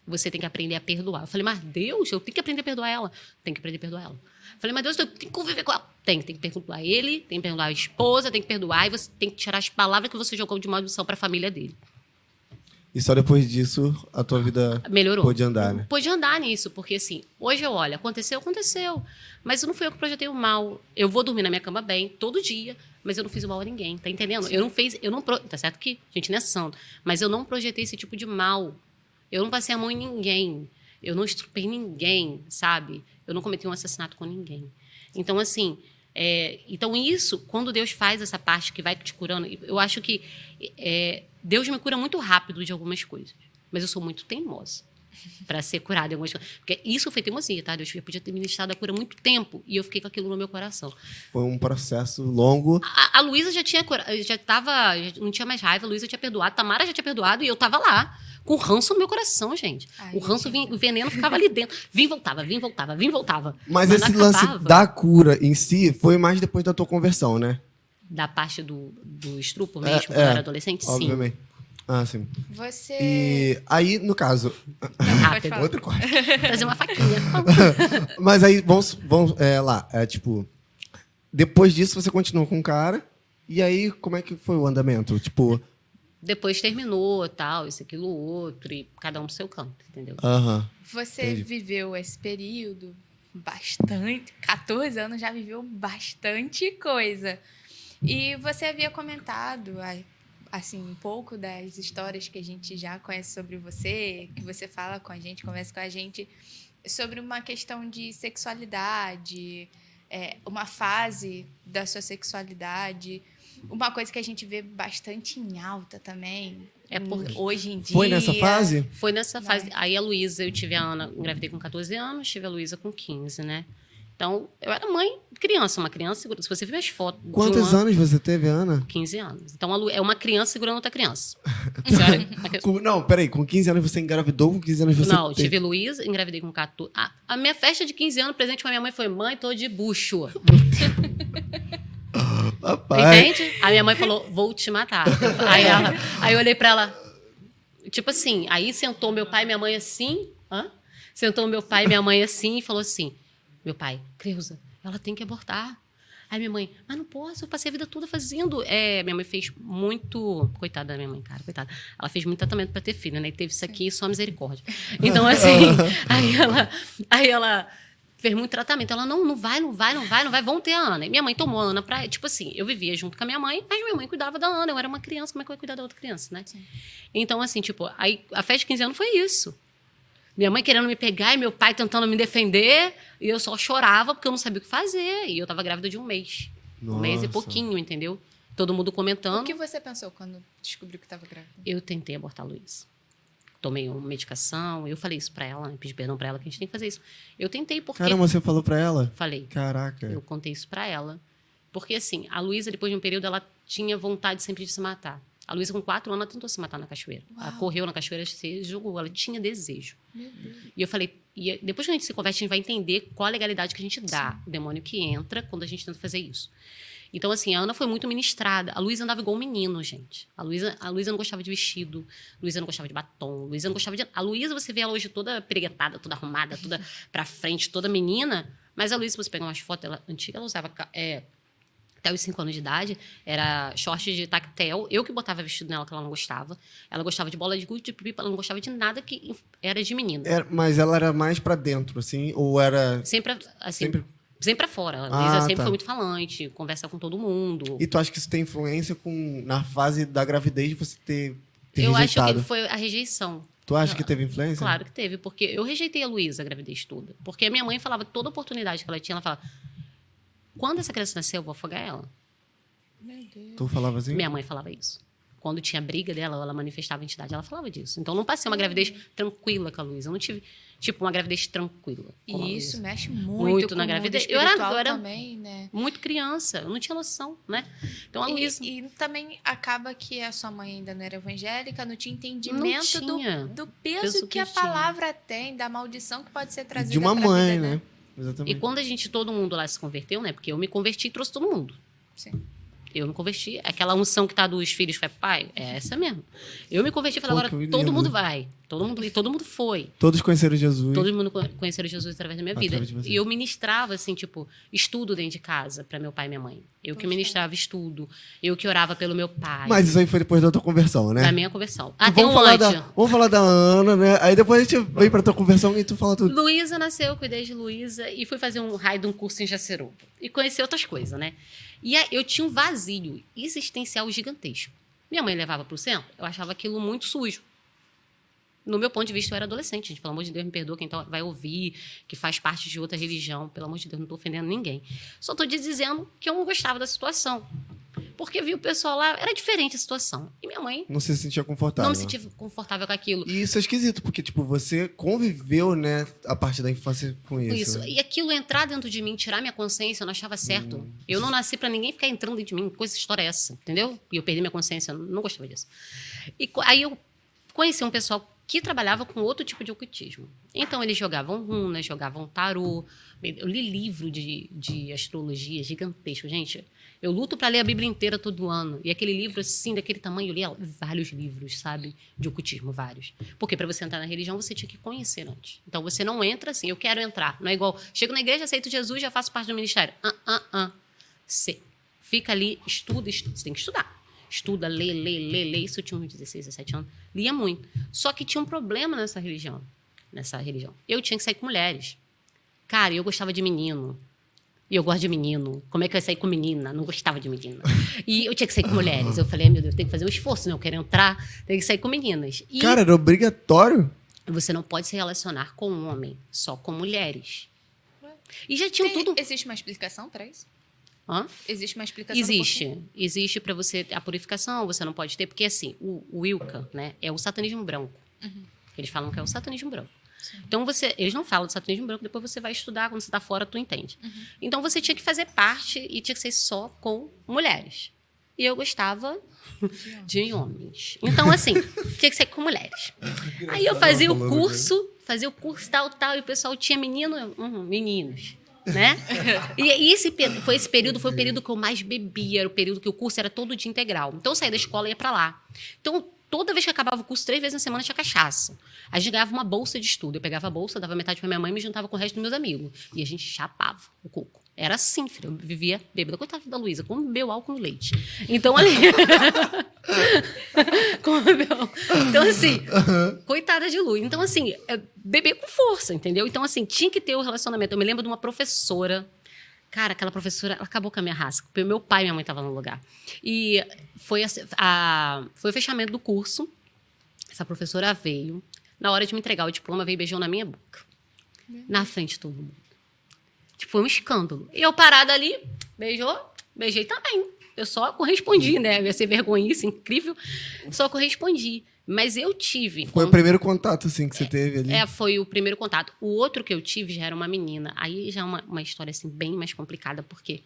Você tem que aprender a perdoar. Eu falei, mas Deus, eu tenho que aprender a perdoar ela. Tem que aprender a perdoar ela. Eu falei, mas Deus, eu tenho que conviver com ela. Tem que perdoar ele, tem que perdoar a esposa, tem que perdoar e você tem que tirar as palavras que você jogou de maldição para a família dele. E só depois disso, a tua vida melhorou. Pôde andar, né? Pôde andar nisso, porque assim, hoje eu olho, aconteceu. Mas não fui eu que projetei o mal. Eu vou dormir na minha cama bem, todo dia, mas eu não fiz o mal a ninguém, tá entendendo? Sim. Tá certo que a gente não é santo, mas eu não projetei esse tipo de mal. Eu não passei a mão em ninguém. Eu não estrupei ninguém, sabe? Eu não cometi um assassinato com ninguém. Então, assim, então isso, quando Deus faz essa parte que vai te curando, eu acho que Deus me cura muito rápido de algumas coisas, mas eu sou muito teimosa. Para ser curada em algumas coisas. Porque isso foi teimosia, tá? Deus podia ter ministrado a cura há muito tempo e eu fiquei com aquilo no meu coração. Foi um processo longo. A Luísa já tinha não tinha mais raiva, a Luísa tinha perdoado, Tamara já tinha perdoado e eu tava lá, com ranço no meu coração, gente. Ai, o ranço vinha, o veneno ficava ali dentro. Vim e voltava. Mas não esse lance acabava. da cura em si foi mais depois da tua conversão, né? Da parte do estupro mesmo, quando eu era adolescente, sim. Obviamente. Ah, sim. Você... E aí, no caso... Rápido. falar. Outro corte. Fazer uma faquinha. Mas aí, vamos lá. Tipo, depois disso, você continuou com o cara. E aí, como é que foi o andamento? Tipo... Depois terminou, tal, isso, aquilo, outro, e cada um pro seu canto, entendeu? Aham. Você Entendi. viveu esse período bastante, 14 anos, já viveu bastante coisa. E você havia comentado, assim, um pouco das histórias que a gente já conhece sobre você, que você fala com a gente, conversa com a gente, sobre uma questão de sexualidade, uma fase da sua sexualidade, uma coisa que a gente vê bastante em alta também, É porque hoje em dia. Foi nessa fase? foi nessa Vai. fase. Aí a Luísa, eu tive a Ana, engravidei com 14 anos, tive a Luísa com 15, né? Então, eu era mãe, criança, uma criança segura. Se você ver as fotos. de Quantos anos você teve, Ana? 15 anos. Então, é uma criança segurando outra criança. Você olha, Não, peraí. Com 15 anos você engravidou? Com 15 anos você Não, teve... tive Luísa, engravidei com 14. A minha festa de 15 anos, presente pra minha mãe foi: mãe, tô de bucho. Rapaz. Entende? A minha mãe falou: vou te matar. Aí eu olhei pra ela, tipo assim, aí sentou meu pai e minha mãe assim, sentou meu pai e minha mãe assim e falou assim: meu pai, Creuza, ela tem que abortar. Aí minha mãe: mas não posso, eu passei a vida toda fazendo. Minha mãe fez muito... Coitada da minha mãe, cara, coitada. Ela fez muito tratamento pra ter filho, né? E teve isso aqui e só misericórdia. Então, assim, aí ela fez muito tratamento. Ela: não vai, vão ter a Ana. E minha mãe tomou a Ana pra... Tipo assim, eu vivia junto com a minha mãe, mas minha mãe cuidava da Ana. Eu era uma criança, como é que eu ia cuidar da outra criança, né? Sim. Então, assim, tipo, aí a festa de 15 anos foi isso. Minha mãe querendo me pegar e meu pai tentando me defender. E eu só chorava porque eu não sabia o que fazer. E eu tava grávida de um mês. Um mês e Nossa. pouquinho, entendeu? Todo mundo comentando. O que você pensou quando descobriu que estava grávida? Eu tentei abortar a Luísa. Tomei uma medicação. Eu falei isso pra ela, né? Pedi perdão pra ela, que a gente tem que fazer isso. Eu tentei porque... Caramba, você falou pra ela? Falei. Caraca. Eu contei isso pra ela. Porque, assim, a Luísa, depois de um período, ela tinha vontade sempre de se matar. A Luísa, com 4 anos, ela tentou se matar na cachoeira. Uau. Ela correu na cachoeira, se jogou. Ela tinha desejo. Meu Deus. E eu falei... E depois que a gente se converte, a gente vai entender qual a legalidade que a gente dá. O demônio que entra quando a gente tenta fazer isso. Então, assim, a Ana foi muito ministrada. A Luísa andava igual um menino, gente. A Luísa não gostava de vestido. A Luísa não gostava de batom. A Luísa não gostava de... A Luísa, você vê ela hoje toda preguetada, toda arrumada, toda pra frente, toda menina. Mas a Luísa, se você pegar umas fotos ela antiga, ela usava... até os 5 anos de idade, era short de tactel. Eu que botava vestido nela, que ela não gostava. Ela gostava de bola de gude, de pipa, ela não gostava de nada que era de menina. Mas ela era mais pra dentro, assim? Ou era... Sempre, assim, Sempre- sempre pra fora. A Luísa sempre tá. foi muito falante, conversa com todo mundo. E tu acha que isso tem influência na fase da gravidez de você ter Eu acho rejeitado? que foi a rejeição. Tu acha que teve influência? Claro que teve, porque eu rejeitei a Luísa a gravidez toda. Porque a minha mãe falava, toda oportunidade que ela tinha, ela falava: quando essa criança nascer, eu vou afogar ela. Meu Deus. Tu falava assim? Minha mãe falava isso. Quando tinha briga dela, ela manifestava a entidade, ela falava disso. Então, eu não passei uma gravidez tranquila com a Luísa. Eu não tive, tipo, uma gravidez tranquila com a E Luísa. isso mexe Muito muito na com o gravidez. mundo Eu era- espiritual eu era- também, né? Muito criança, eu não tinha noção, né? Então, a Luísa... E também acaba que a sua mãe ainda não era evangélica, não tinha entendimento Não tinha. do peso Peso que a que tinha. palavra tem, da maldição que pode ser trazida De uma pra mãe, vida, né? E Exatamente. quando todo mundo lá se converteu, né? Porque eu me converti e trouxe todo mundo. Sim. Eu me converti. Aquela unção que tá dos filhos vai pro pai, é essa mesmo. Eu me converti e falei: Pô, agora que lindo. todo mundo vai. Todo mundo foi. Todos conheceram Jesus. Todo mundo conheceram Jesus através da minha vida. Através de você. E eu ministrava, assim, tipo, estudo dentro de casa para meu pai e minha mãe. Eu que Poxa. ministrava estudo. Eu que orava pelo meu pai. Mas isso aí foi depois da tua conversão, né? Da minha conversão. E Tem um antes. Vamos falar da Ana, né? Aí depois a gente vem pra tua conversão e tu fala tudo. Luísa nasceu, eu cuidei de Luísa e fui fazer um raio de um curso em Jaceruba. E conheci outras coisas, né? E eu tinha um vazio existencial gigantesco. Minha mãe levava pro centro, eu achava aquilo muito sujo. No meu ponto de vista, eu era adolescente, gente. Pelo amor de Deus, me perdoa quem vai ouvir, que faz parte de outra religião. Pelo amor de Deus, não estou ofendendo ninguém. Só estou dizendo que eu não gostava da situação. Porque viu o pessoal lá, era diferente a situação. E minha mãe Não se sentia confortável. não me sentia confortável com aquilo. E isso é esquisito, porque, tipo, você conviveu, né, a partir da infância com isso. E aquilo entrar dentro de mim, tirar minha consciência, eu não achava certo. Eu não nasci pra ninguém ficar entrando dentro de mim. Coisa história é essa, entendeu? E eu perdi minha consciência, eu não gostava disso. E aí eu conheci um pessoal que trabalhava com outro tipo de ocultismo. Então, eles jogavam runas, jogavam tarô. Eu li livro de astrologia gigantesco. Gente, eu luto para ler a Bíblia inteira todo ano. E aquele livro, assim, daquele tamanho, eu li vários livros, sabe? De ocultismo, vários. Porque para você entrar na religião, você tinha que conhecer antes. Então, você não entra assim, eu quero entrar. Não é igual, chego na igreja, aceito Jesus, já faço parte do ministério. Você fica ali, estuda. Você tem que estudar. Estuda, lê. Isso eu tinha uns 16, 17 anos. Lia muito. Só que tinha um problema nessa religião. Eu tinha que sair com mulheres. Cara, eu gostava de menino. E eu gosto de menino. Como é que eu ia sair com menina? Não gostava de menina. E eu tinha que sair com mulheres. Eu falei, meu Deus, tem que fazer um esforço, né? Eu quero entrar, tem que sair com meninas. E Cara, era obrigatório? você não pode se relacionar com um homem, só com mulheres. E já tinham tudo... Existe uma explicação para isso? Hã? Existe uma explicação? do porquê? Existe para você a purificação, você não pode ter, porque assim, o Wicca, né, é o satanismo branco. Eles falam que é o satanismo branco. Então eles não falam de satanismo branco, depois você vai estudar, quando você está fora, tu entende. Então você tinha que fazer parte e tinha que ser só com mulheres. E eu gostava de homens. Então, assim, tinha que ser com mulheres. Aí eu fazia o curso tal, e o pessoal tinha meninos. Né? E esse período foi o período que eu mais bebia, era o período que o curso era todo dia integral. Então eu saía da escola e ia pra lá. Então, toda vez que acabava o curso, 3 vezes na semana tinha cachaça. A gente ganhava uma bolsa de estudo. Eu pegava a bolsa, dava metade pra minha mãe e me juntava com o resto dos meus amigos. E a gente chapava o coco. Era assim, filho. Eu vivia bêbada. Coitada da Luísa, como bebeu álcool no leite. Então, ali... Então, assim, coitada de Lu. Então, assim, beber com força, entendeu? Então, assim, tinha que ter o relacionamento. Eu me lembro de uma professora. Cara, aquela professora, ela acabou com a minha raça. Porque meu pai e minha mãe estavam no lugar. E foi o fechamento do curso. Essa professora veio. Na hora de me entregar o diploma, veio e beijou na minha boca. Na frente de todo mundo. Tipo, foi um escândalo. E eu parada ali, beijei também. Eu só correspondi, né? Ia ser vergonhice, incrível. Só correspondi. Mas eu tive... Foi o primeiro contato, assim, que você teve ali? Foi o primeiro contato. O outro que eu tive já era uma menina. Aí já é uma história, assim, bem mais complicada, porque...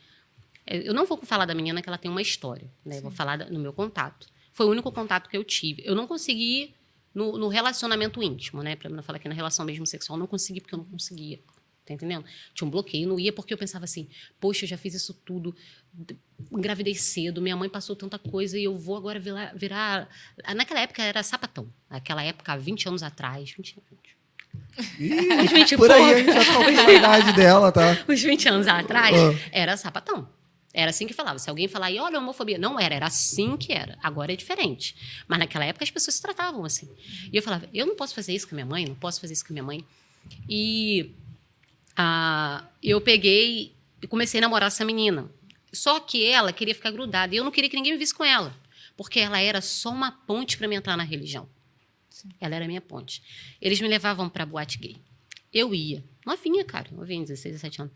Eu não vou falar da menina que ela tem uma história, né? Eu vou falar no meu contato. Foi o único contato que eu tive. Eu não consegui ir no relacionamento íntimo, né? Pra não falar que na relação mesmo sexual, eu não consegui, porque eu não conseguia. Tá entendendo? Tinha um bloqueio, não ia porque eu pensava assim, poxa, eu já fiz isso tudo, engravidei cedo, minha mãe passou tanta coisa e eu vou agora virar... Naquela época era sapatão. Naquela época, há 20 anos atrás, 20 Por aí a gente já falou a idade dela, tá? Uns 20 anos atrás, era sapatão. Era assim que falava. Se alguém falar, olha, homofobia. Não era assim que era. Agora é diferente. Mas naquela época as pessoas se tratavam assim. E eu falava, eu não posso fazer isso com a minha mãe, não posso fazer isso com a minha mãe. E... eu peguei e comecei a namorar essa menina. Só que ela queria ficar grudada. E eu não queria que ninguém me visse com ela. Porque ela era só uma ponte para me entrar na religião. Sim. Ela era a minha ponte. Eles me levavam para boate gay. Eu ia. Novinha, cara. Novinha, 16, 17 anos.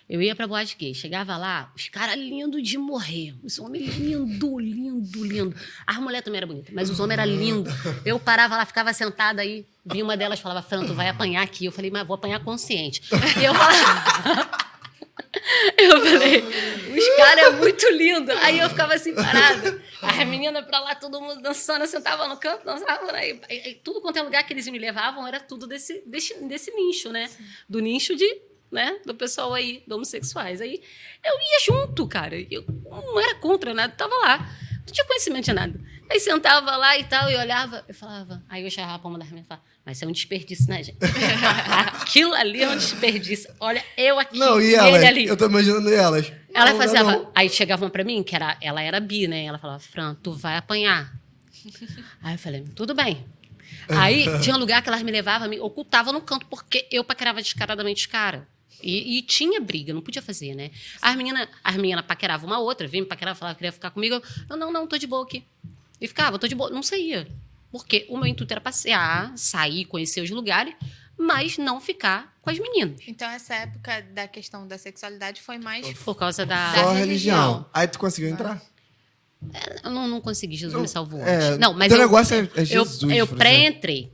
Eu ia para boate gay. Chegava lá, os caras lindos de morrer. Os homens lindo. As mulheres também eram bonitas, mas os homens eram lindos. Eu parava lá, ficava sentada aí. Vi uma delas, falava, Fran, tu vai apanhar aqui. Eu falei, mas vou apanhar consciente. E eu falei, os caras é muito lindo. Aí eu ficava assim, parada. As meninas pra lá, todo mundo dançando. Eu sentava no canto, dançava. Né? E tudo quanto é lugar que eles me levavam era tudo desse nicho, né? Sim. Do nicho né? Do pessoal aí, do homossexuais. Aí eu ia junto, cara. Eu não era contra nada, tava lá. Não tinha conhecimento de nada. Aí sentava lá e tal, e olhava, eu falava... Aí eu chamava a palma da minha e falava, mas isso é um desperdício, né, gente? Aquilo ali é um desperdício. Olha, eu aqui, não, e elas? Ali. Eu tô imaginando elas. Ela fazia... Aí chegavam pra mim, que ela era bi, né? Ela falava, Fran, tu vai apanhar. Aí eu falei, tudo bem. Aí tinha um lugar que elas me levavam, me ocultavam no canto, porque eu paquerava descaradamente os caras. E tinha briga, não podia fazer, né? As meninas paqueravam uma outra, vinha me paquerar, falava que queria ficar comigo. Eu, não, tô de boa aqui. E ficava, tô de boa. Não saía. Porque o meu intuito era passear, sair, conhecer os lugares, mas não ficar com as meninas. Então, essa época da questão da sexualidade foi mais... Por causa da religião. Aí tu conseguiu entrar? Eu não consegui, Jesus Não, me salvou é, antes. Não, mas teu negócio é Jesus, eu por exemplo.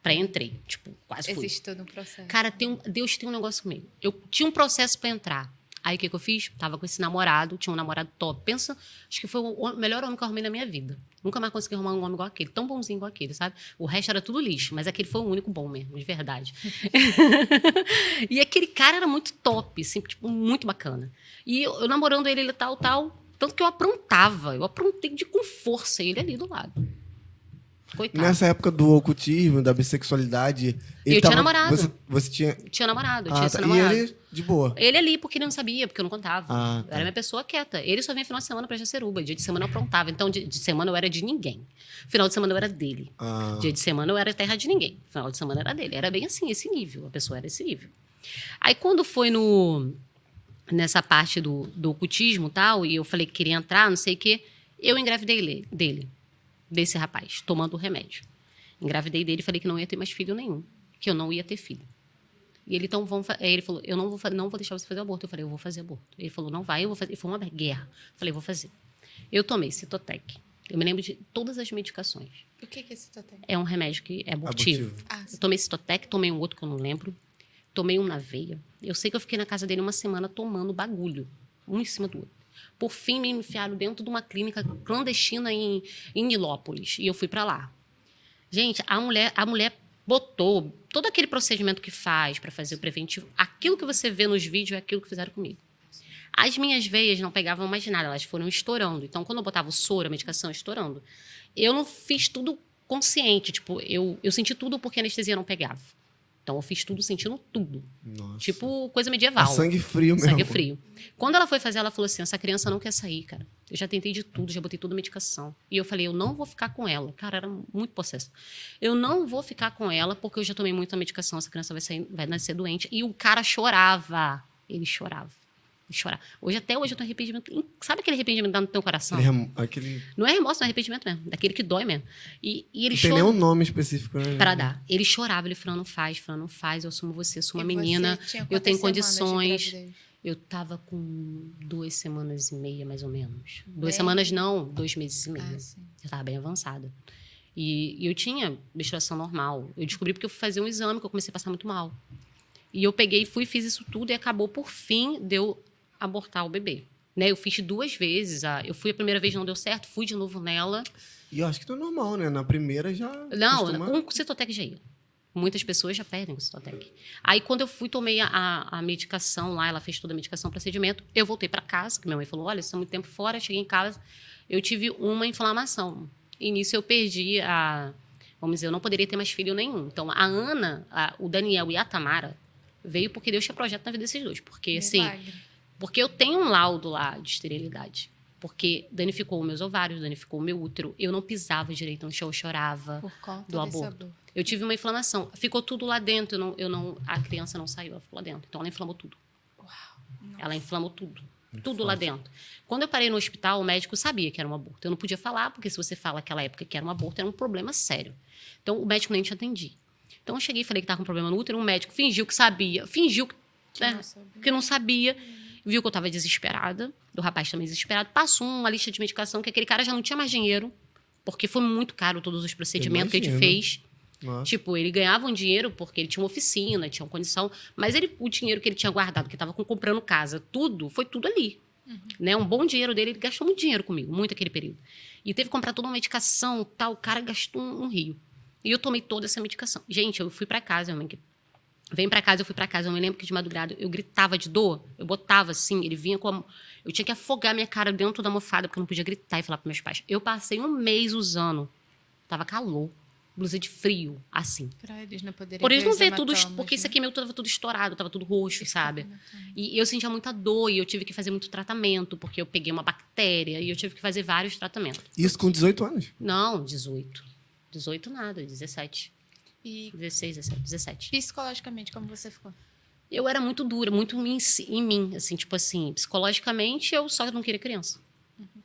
pré-entrei, tipo, quase fui. Existe todo um processo. Cara, Deus tem um negócio comigo. Eu tinha um processo pra entrar. Aí o que eu fiz? Tava com esse namorado, tinha um namorado top. Pensa, acho que foi o melhor homem que eu arrumei na minha vida. Nunca mais consegui arrumar um homem igual aquele, tão bonzinho igual aquele, sabe? O resto era tudo lixo, mas aquele foi o único bom mesmo, de verdade. E aquele cara era muito top, assim, tipo, muito bacana. E eu namorando ele tal. Tanto que eu aprontei com força ele ali do lado. Coitado. Nessa época do ocultismo, da bissexualidade... Eu tinha namorado. Você tinha... Tinha namorado, eu tinha esse tá. namorado. E ele, de boa? Ele ali, porque ele não sabia, porque eu não contava. Ah, Eu tá. era minha pessoa quieta. Ele só vinha final de semana pra Jaceruba. Dia de semana eu aprontava. Então, de semana eu era de ninguém. Final de semana eu era dele. Ah. Dia de semana eu era terra de ninguém. Final de semana era dele. Era bem assim, esse nível. A pessoa era esse nível. Aí, quando foi nessa parte do ocultismo e tal, e eu falei que queria entrar, não sei o quê, eu engravidei desse rapaz, tomando o remédio. Engravidei dele e falei que não ia ter mais filho nenhum. Que eu não ia ter filho. E ele, então, ele falou, eu não vou deixar você fazer aborto. Eu falei, eu vou fazer aborto. Ele falou, não vai, eu vou fazer. E foi uma guerra. Eu falei, vou fazer. Eu tomei Citotec. Eu me lembro de todas as medicações. O que é Citotec? É um remédio que é abortivo. Ah, Eu sim. tomei Citotec, tomei um outro que eu não lembro. Tomei um na veia. Eu sei que eu fiquei na casa dele uma semana tomando bagulho. Um em cima do outro. Por fim, me enfiaram dentro de uma clínica clandestina em Nilópolis. E eu fui para lá. Gente, a mulher botou todo aquele procedimento que faz para fazer o preventivo. Aquilo que você vê nos vídeos é aquilo que fizeram comigo. As minhas veias não pegavam mais nada, elas foram estourando. Então, quando eu botava o soro, a medicação, estourando. Eu não fiz tudo consciente. Tipo, eu senti tudo porque a anestesia não pegava. Então, eu fiz tudo sentindo tudo. Nossa. Tipo, coisa medieval. A sangue frio mesmo. Sangue frio. Quando ela foi fazer, ela falou assim, essa criança não quer sair, cara. Eu já tentei de tudo, já botei toda a medicação. E eu falei, eu não vou ficar com ela. Cara, era muito possesso. Eu não vou ficar com ela porque eu já tomei muita medicação, essa criança vai nascer doente. E o cara chorava. Ele chorava. Chorar. Até hoje eu tenho arrependimento. Sabe aquele arrependimento que dá no teu coração? Aquele... Não é remorso, não é arrependimento mesmo. Daquele que dói mesmo. E ele Não tem nenhum nome específico, né? para dar. Ele chorava, ele falou, não faz, eu assumo você, sou uma menina, eu tenho condições. Eu tava com 2 semanas e meia, mais ou menos. 2 semanas não, 2 meses e meio. Eu tava bem avançada. E eu tinha menstruação normal. Eu descobri porque eu fui fazer um exame, que eu comecei a passar muito mal. E eu peguei, fiz isso tudo e acabou, por fim, de eu abortar o bebê. Né? Eu fiz 2 vezes. Eu fui a primeira vez, não deu certo, fui de novo nela. E eu acho que não é normal, né? Na primeira já... Não, costuma... com Citotec já ia. Muitas pessoas já perdem com Citotec. Aí, quando eu fui, tomei a medicação lá, ela fez toda a medicação, procedimento, eu voltei para casa, que minha mãe falou, olha, você está muito tempo fora, cheguei em casa, eu tive uma inflamação. E nisso eu perdi vamos dizer, eu não poderia ter mais filho nenhum. Então, a Ana, o Daniel e a Tamara veio porque Deus tinha projeto na vida desses dois. Porque, assim, porque eu tenho um laudo lá de esterilidade. Porque danificou meus ovários, danificou o meu útero. Eu não pisava direito no chão, eu chorava por conta do aborto. Eu tive uma inflamação. Ficou tudo lá dentro. A criança não saiu, ela ficou lá dentro. Então, ela inflamou tudo. Uau, ela inflamou tudo. Tudo lá dentro. Quando eu parei no hospital, o médico sabia que era um aborto. Eu não podia falar, porque se você fala naquela época que era um aborto, era um problema sério. Então, o médico nem te atendia. Então, eu cheguei e falei que estava com problema no útero. O médico fingiu que sabia. Fingiu que não sabia. Viu que eu estava desesperada. O rapaz também desesperado. Passou uma lista de medicação que aquele cara já não tinha mais dinheiro. Porque foi muito caro todos os procedimentos que a gente fez. Nossa. Tipo, ele ganhava um dinheiro porque ele tinha uma oficina, tinha uma condição. Mas o dinheiro que ele tinha guardado, que estava comprando casa, foi tudo ali. Né? Um bom dinheiro dele, ele gastou muito dinheiro comigo, muito aquele período. E teve que comprar toda uma medicação, tal. O cara gastou um rio. E eu tomei toda essa medicação. Gente, eu fui para casa, eu fui para casa. Eu me lembro que de madrugada eu gritava de dor. Eu botava assim, ele vinha com eu tinha que afogar minha cara dentro da almofada, porque eu não podia gritar e falar para meus pais. Eu passei um mês usando. Tava calor. Blusa de frio, assim. Pra eles não poderem Por eles não ver tudo, hematomas, porque né? isso aqui meu tava tudo estourado, tava tudo roxo, sabe? E eu sentia muita dor e eu tive que fazer muito tratamento, porque eu peguei uma bactéria e eu tive que fazer vários tratamentos. Isso com 18 anos? Não, 18. 18 nada, 17. E 16, 17, 17. psicologicamente, como você ficou? Eu era muito dura, muito em mim, assim, tipo assim, psicologicamente eu só não queria criança.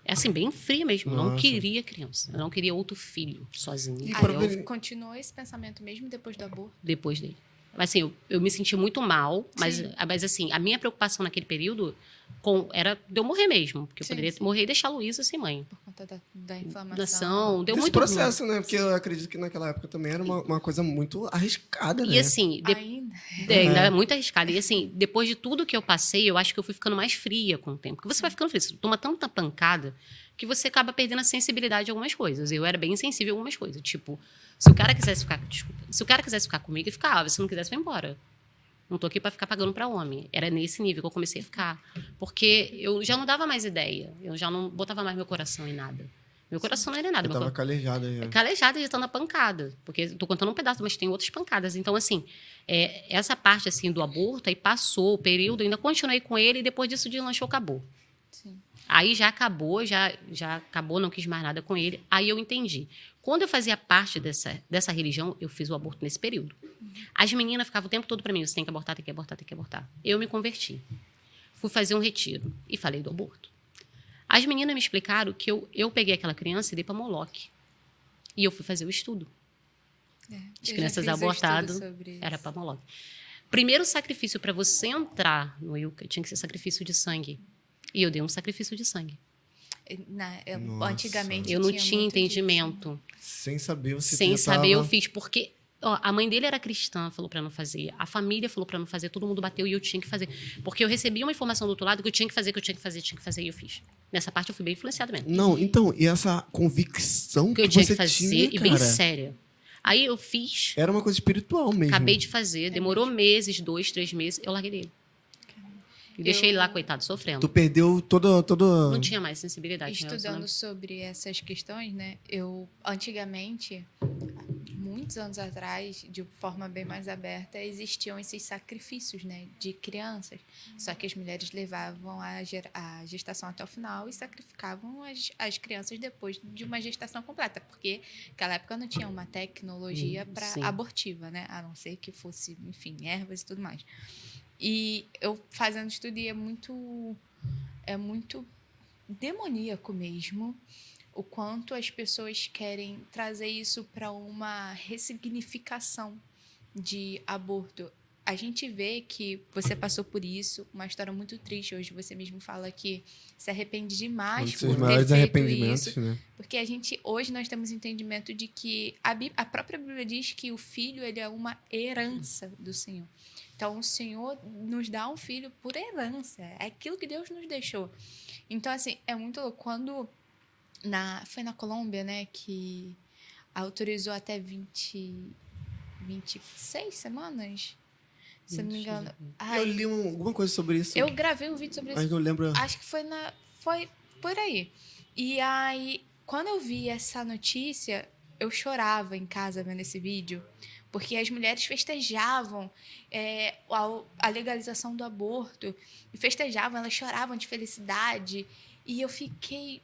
É assim, bem fria mesmo. Eu não Nossa. queria criança. Eu não queria outro filho sozinho. E Aí pra eu, ver- Continuou esse pensamento mesmo depois do aborto? depois dele. Assim, eu me senti muito mal, mas assim, a minha preocupação naquele período era de eu morrer mesmo. Porque eu poderia morrer e deixar a Luísa sem mãe. Por conta da inflamação. Deu Esse muito processo, né? Porque eu acredito que naquela época também era uma coisa muito arriscada, né? E assim, ainda é muito arriscado. E assim, depois de tudo que eu passei, eu acho que eu fui ficando mais fria com o tempo. Porque você vai ficando fria, você toma tanta pancada que você acaba perdendo a sensibilidade de algumas coisas. Eu era bem insensível a algumas coisas. Tipo, se o cara quisesse ficar comigo, ele ficava. Se não quisesse, vai embora. Não tô aqui para ficar pagando para homem. Era nesse nível que eu comecei a ficar. Porque eu já não dava mais ideia. Eu já não botava mais meu coração em nada. Meu coração não era nada. Eu tava calejada. Calejada de tanta pancada. Porque eu tô contando um pedaço, mas tem outras pancadas. Então, assim, essa parte assim, do aborto, aí passou o período, ainda continuei com ele, e depois disso, de lanchou, acabou. Sim. Aí já acabou, já acabou, não quis mais nada com ele. Aí eu entendi. Quando eu fazia parte dessa religião, eu fiz o aborto nesse período. As meninas ficavam o tempo todo para mim, você tem que abortar, tem que abortar, tem que abortar. Eu me converti. Fui fazer um retiro e falei do aborto. As meninas me explicaram que eu peguei aquela criança e dei para Moloque. E eu fui fazer o estudo. As crianças abortadas era para Moloque. Primeiro sacrifício para você entrar no Ilka tinha que ser sacrifício de sangue. E eu dei um sacrifício de sangue. Antigamente eu não tinha entendimento. Sem saber, você Sem saber, eu fiz. Porque a mãe dele era cristã, falou para não fazer. A família falou para não fazer. Todo mundo bateu e eu tinha que fazer. Porque eu recebi uma informação do outro lado que eu tinha que fazer, e eu fiz. Nessa parte eu fui bem influenciada mesmo. Não, então, e essa convicção que eu tinha você que fazer, tinha, e bem séria. Aí eu fiz. Era uma coisa espiritual mesmo. Acabei de fazer. Demorou meses, 2, 3 meses. Eu larguei dele. E deixei ele lá, coitado, sofrendo. Tu perdeu todo... Não tinha mais sensibilidade. Estudando sobre essas questões, né? Eu, antigamente, muitos anos atrás, de forma bem mais aberta, existiam esses sacrifícios, né? De crianças. Só que as mulheres levavam a gestação até o final e sacrificavam as crianças depois de uma gestação completa. Porque naquela época não tinha uma tecnologia abortiva, né? A não ser que fosse, enfim, ervas e tudo mais. E eu fazendo estudo, e é muito demoníaco mesmo o quanto as pessoas querem trazer isso para uma ressignificação de aborto. A gente vê que você passou por isso, uma história muito triste. Hoje você mesmo fala que se arrepende demais por ter feito isso. Né? Porque hoje nós temos entendimento de que a própria Bíblia diz que o filho ele é uma herança do Senhor. Então, o Senhor nos dá um filho por herança. É aquilo que Deus nos deixou. Então, assim, é muito louco. Quando foi na Colômbia, né, que autorizou até 26 semanas, se não me engano. Eu li alguma coisa sobre isso. Eu gravei um vídeo sobre isso. Mas eu lembro... Acho que foi por aí. E aí, quando eu vi essa notícia, eu chorava em casa vendo esse vídeo. Porque as mulheres festejavam a legalização do aborto. E festejavam, elas choravam de felicidade. E eu fiquei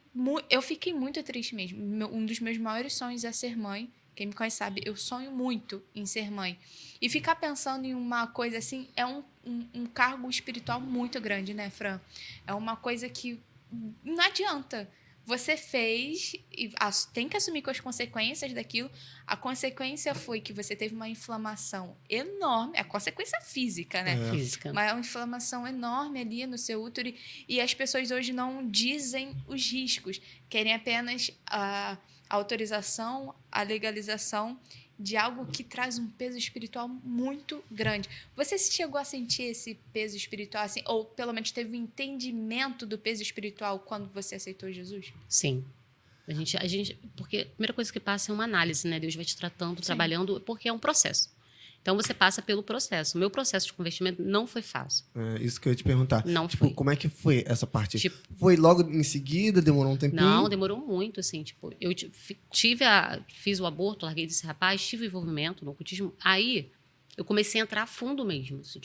muito triste mesmo. Um dos meus maiores sonhos é ser mãe. Quem me conhece sabe, eu sonho muito em ser mãe. E ficar pensando em uma coisa assim é um cargo espiritual muito grande, né, Fran? É uma coisa que não adianta. Você fez e tem que assumir com as consequências daquilo. A consequência foi que você teve uma inflamação enorme. É a consequência física, né? Física. Mas é uma inflamação enorme ali no seu útero. E as pessoas hoje não dizem os riscos. Querem apenas a autorização, a legalização de algo que traz um peso espiritual muito grande. Você chegou a sentir esse peso espiritual, assim, ou pelo menos teve um entendimento do peso espiritual quando você aceitou Jesus? Sim. A gente, porque a primeira coisa que passa é uma análise, né? Deus vai te tratando, trabalhando, porque é um processo. Então, você passa pelo processo. O meu processo de convertimento não foi fácil. É isso que eu ia te perguntar. Não foi. Como é que foi essa parte? Foi logo em seguida? Demorou um tempinho? Não, demorou muito, assim. Eu fiz o aborto, larguei desse rapaz, tive envolvimento no ocultismo. Aí, eu comecei a entrar a fundo mesmo. Assim,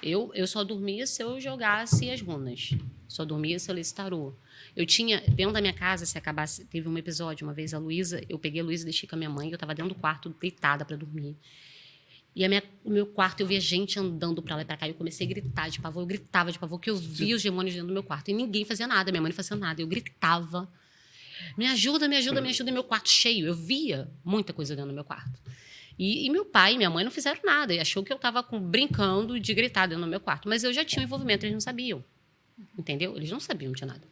eu só dormia se eu jogasse as runas. Só dormia se eu lesse tarô. Eu tinha, dentro da minha casa, se acabasse... Teve um episódio, uma vez, eu peguei a Luísa e deixei com a minha mãe, eu estava dentro do quarto, deitada para dormir. E o meu quarto, eu via gente andando para lá e para cá. E eu comecei a gritar de pavor. Eu gritava de pavor, que eu via os demônios dentro do meu quarto. E ninguém fazia nada. Minha mãe não fazia nada. Eu gritava. Me ajuda, me ajuda, me ajuda. E meu quarto cheio. Eu via muita coisa dentro do meu quarto. E meu pai e minha mãe não fizeram nada. E achou que eu estava brincando de gritar dentro do meu quarto. Mas eu já tinha um envolvimento, eles não sabiam. Entendeu? Eles não sabiam de nada.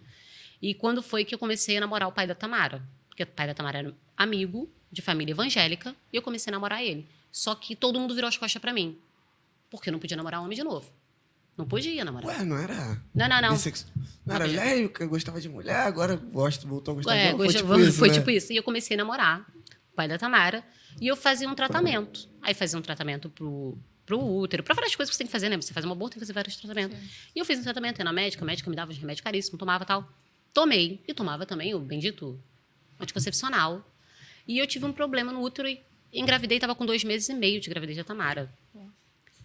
E quando foi que eu comecei a namorar o pai da Tamara? Porque o pai da Tamara era amigo de família evangélica e eu comecei a namorar ele. Só que todo mundo virou as costas para mim. Porque eu não podia namorar homem de novo. Não podia namorar. Ué, não era... Não. Não era velho, que gostava de mulher, agora voltou a gostar de homem. Foi tipo isso. E eu comecei a namorar o pai da Tamara. E eu fazia um tratamento. Aí fazia um tratamento pro útero, para várias coisas que você tem que fazer, né? Você faz uma aborto, tem que fazer vários tratamentos. Sim. E eu fiz um tratamento, ia na médica, a médica me dava uns remédios caríssimos, tomava tal. Tomei. E tomava também o bendito anticoncepcional. E eu tive um problema no útero e engravidei, estava com 2 meses e meio de gravidez da Tamara.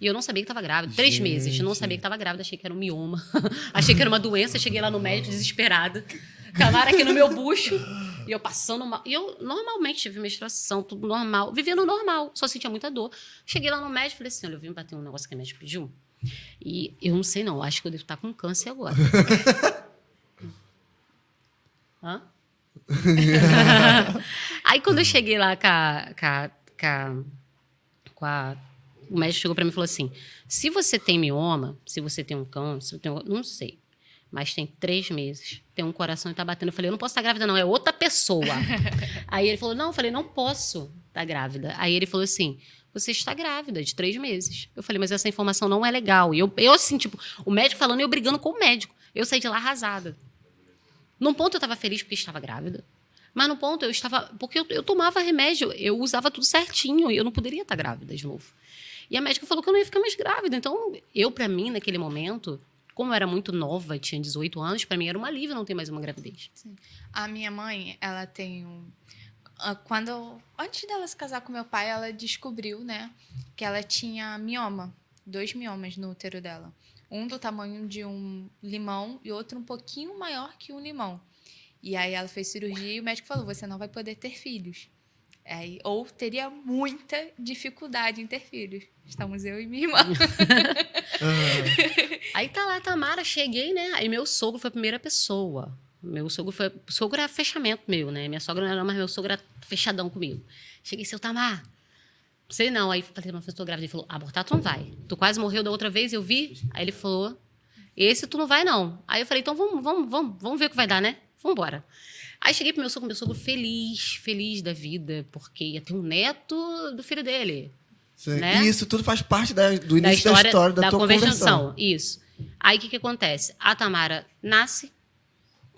E eu não sabia que estava grávida. 3 meses. Eu não sabia que estava grávida. Achei que era um mioma. Achei que era uma doença. Cheguei lá no médico desesperada. Tamara aqui no meu bucho. E eu passando mal. E eu normalmente tive menstruação, tudo normal. Vivendo normal. Só sentia muita dor. Cheguei lá no médico e falei assim, olha, eu vim bater um negócio que o médico pediu. E eu não sei não. Acho que eu devo estar com câncer agora. Hã? Aí quando eu cheguei lá o médico chegou para mim e falou assim, se você tem mioma, se você tem um câncer, não sei, mas tem 3 meses, tem um coração e tá batendo. Eu falei, eu não posso estar grávida não, é outra pessoa. Aí ele falou, não, eu falei, não posso estar grávida. Aí ele falou assim, você está grávida de 3 meses. Eu falei, mas essa informação não é legal. E eu assim, tipo, o médico falando e eu brigando com o médico. Eu saí de lá arrasada. Num ponto eu estava feliz porque estava grávida, mas no ponto eu estava... Porque eu tomava remédio, eu usava tudo certinho e eu não poderia estar grávida de novo. E a médica falou que eu não ia ficar mais grávida. Então, para mim, naquele momento, como eu era muito nova, tinha 18 anos, para mim era um alívio não ter mais uma gravidez. Sim. A minha mãe, ela tem antes dela se casar com meu pai, ela descobriu, né, que ela tinha mioma. 2 miomas no útero dela. Um do tamanho de um limão e outro um pouquinho maior que um limão. E aí ela fez cirurgia e o médico falou, você não vai poder ter filhos. Ou teria muita dificuldade em ter filhos. Estamos eu e minha irmã. Aí tá lá a Tamara, cheguei, né? Aí meu sogro foi a primeira pessoa. Meu sogro era fechamento meu, né? Minha sogra não era, mas meu sogro era fechadão comigo. Cheguei, seu Tamar, sei não. Aí falei, mas eu tô grávida. Ele falou, abortar tu não vai. Tu quase morreu da outra vez, eu vi. Aí ele falou, esse tu não vai não. Aí eu falei, então vamos ver o que vai dar, né? Vamos embora. Aí cheguei pro meu sogro feliz da vida, porque ia ter um neto do filho dele. Né? E isso tudo faz parte do início da história da tua conversão. Isso. Aí o que acontece? A Tamara nasce,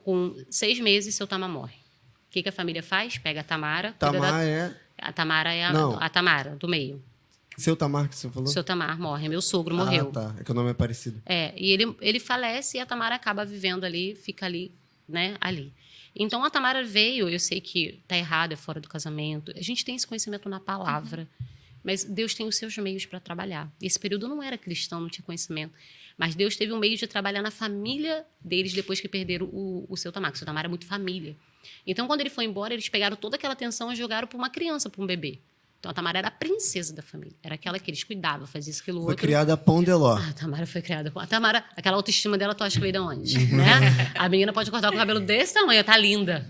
com 6 meses, seu Tamar morre. O que a família faz? Pega a Tamara. A Tamara é a Tamara, do meio. Seu Tamar, que você falou? Seu Tamar morre, meu sogro morreu. Ah, tá. É que o nome é parecido. E ele falece e a Tamara acaba vivendo ali, fica ali, né, ali. Então, a Tamara veio, eu sei que está errado, é fora do casamento. A gente tem esse conhecimento na palavra, mas Deus tem os seus meios para trabalhar. Esse período não era cristão, não tinha conhecimento. Mas Deus teve um meio de trabalhar na família deles depois que perderam o seu Tamar, porque o seu Tamar era muito família. Então, quando ele foi embora, eles pegaram toda aquela atenção e jogaram para uma criança, para um bebê. Então, a Tamara era a princesa da família. Era aquela que eles cuidavam, fazia isso, aquilo, outro. Foi criada a pão de ló. A Tamara foi criada... A Tamara, aquela autoestima dela, tu acha que veio de onde? Né? A menina pode cortar com o cabelo desse tamanho, tá linda.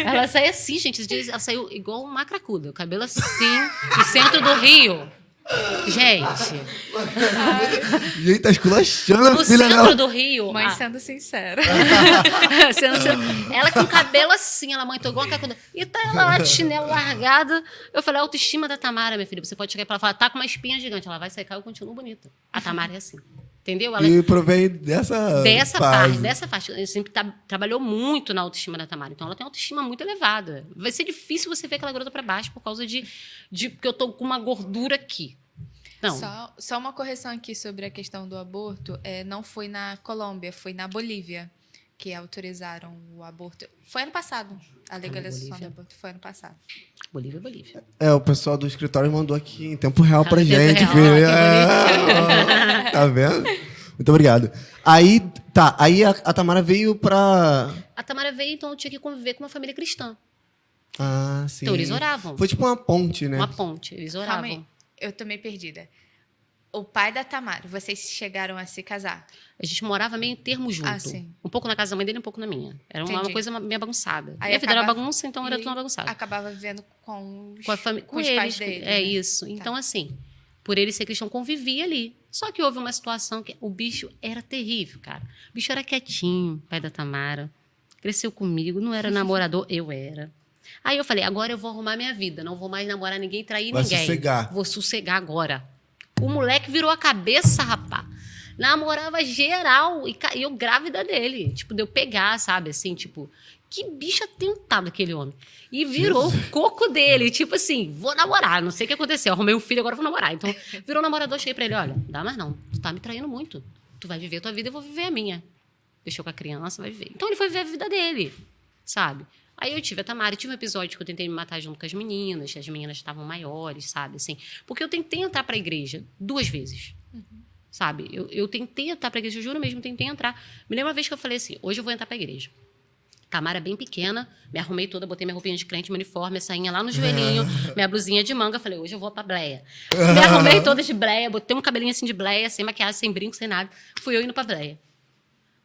Ela saiu assim, gente. Ela saiu igual uma cracuda. O cabelo assim, no centro do Rio. Gente. Gente, tá esculachando no a filha centro do Rio. Mãe sendo sincera. Ela com o cabelo assim, ela mãe, tô igual uma cracuda. E tá ela lá de chinelo largada. Eu falei, a autoestima da Tamara, minha filha. Você pode chegar pra ela e falar, tá com uma espinha gigante. Ela vai secar e eu continuo bonita. A Tamara é assim. Entendeu? Ela e provém dessa parte. Ela sempre trabalhou muito na autoestima da Tamara. Então, ela tem uma autoestima muito elevada. Vai ser difícil você ver aquela garota para baixo por causa de que eu tô com uma gordura aqui. Não. Só uma correção aqui sobre a questão do aborto. Não foi na Colômbia, foi na Bolívia que autorizaram o aborto. Foi ano passado. A legalização do aborto foi ano passado. Bolívia. O pessoal do escritório mandou aqui em tempo real pra gente. Tá vendo? Muito obrigado. Aí a Tamara veio pra... A Tamara veio, então eu tinha que conviver com uma família cristã. Ah, sim. Então eles oravam. Foi tipo uma ponte, né? Uma ponte, eles oravam. Calma aí, eu tô meio perdida. O pai da Tamara, vocês chegaram a se casar? A gente morava meio em termo junto. Ah, sim. Um pouco na casa da mãe dele, um pouco na minha. Era uma Entendi. coisa meio bagunçada. Aí Minha vida era acaba- bagunça, então era E tudo uma bagunçada. Acabava vivendo com os, Com a família, com os pais eles, dele. é né? isso. Então, assim, por ele ser cristão, convivia ali. Só que houve uma situação que o bicho era terrível, cara. O bicho era quietinho, pai da Tamara. Cresceu comigo, não era namorador, eu era. Aí eu falei, agora eu vou arrumar minha vida. Não vou mais namorar ninguém, trair Vai ninguém. sossegar. Vou sossegar agora. O moleque virou a cabeça, rapaz. Namorava geral. E eu grávida dele. Tipo, de eu pegar, sabe? Assim, tipo... Que bicho atentado aquele homem. E virou o coco dele. Tipo assim, vou namorar. Não sei o que aconteceu. Arrumei um filho, agora vou namorar. Então, virou namorador. Cheguei pra ele, olha, não dá mais não. Tu tá me traindo muito. Tu vai viver a tua vida, eu vou viver a minha. Deixou com a criança, vai viver. Então, ele foi viver a vida dele, sabe? Aí eu tive a Tamara. Tive um episódio que eu tentei me matar junto com as meninas estavam maiores, sabe? Assim, porque eu tentei entrar pra igreja 2 vezes. Sabe? Eu tentei entrar pra igreja, eu juro mesmo, tentei entrar. Me lembro uma vez que eu falei assim, hoje eu vou entrar pra igreja. Tamara bem pequena, me arrumei toda, botei minha roupinha de crente, meu uniforme, a sainha lá no joelhinho, minha blusinha de manga. Falei, hoje eu vou pra bleia. Me arrumei toda de bleia, botei um cabelinho assim de bleia, sem maquiagem, sem brinco, sem nada. Fui eu indo pra bleia.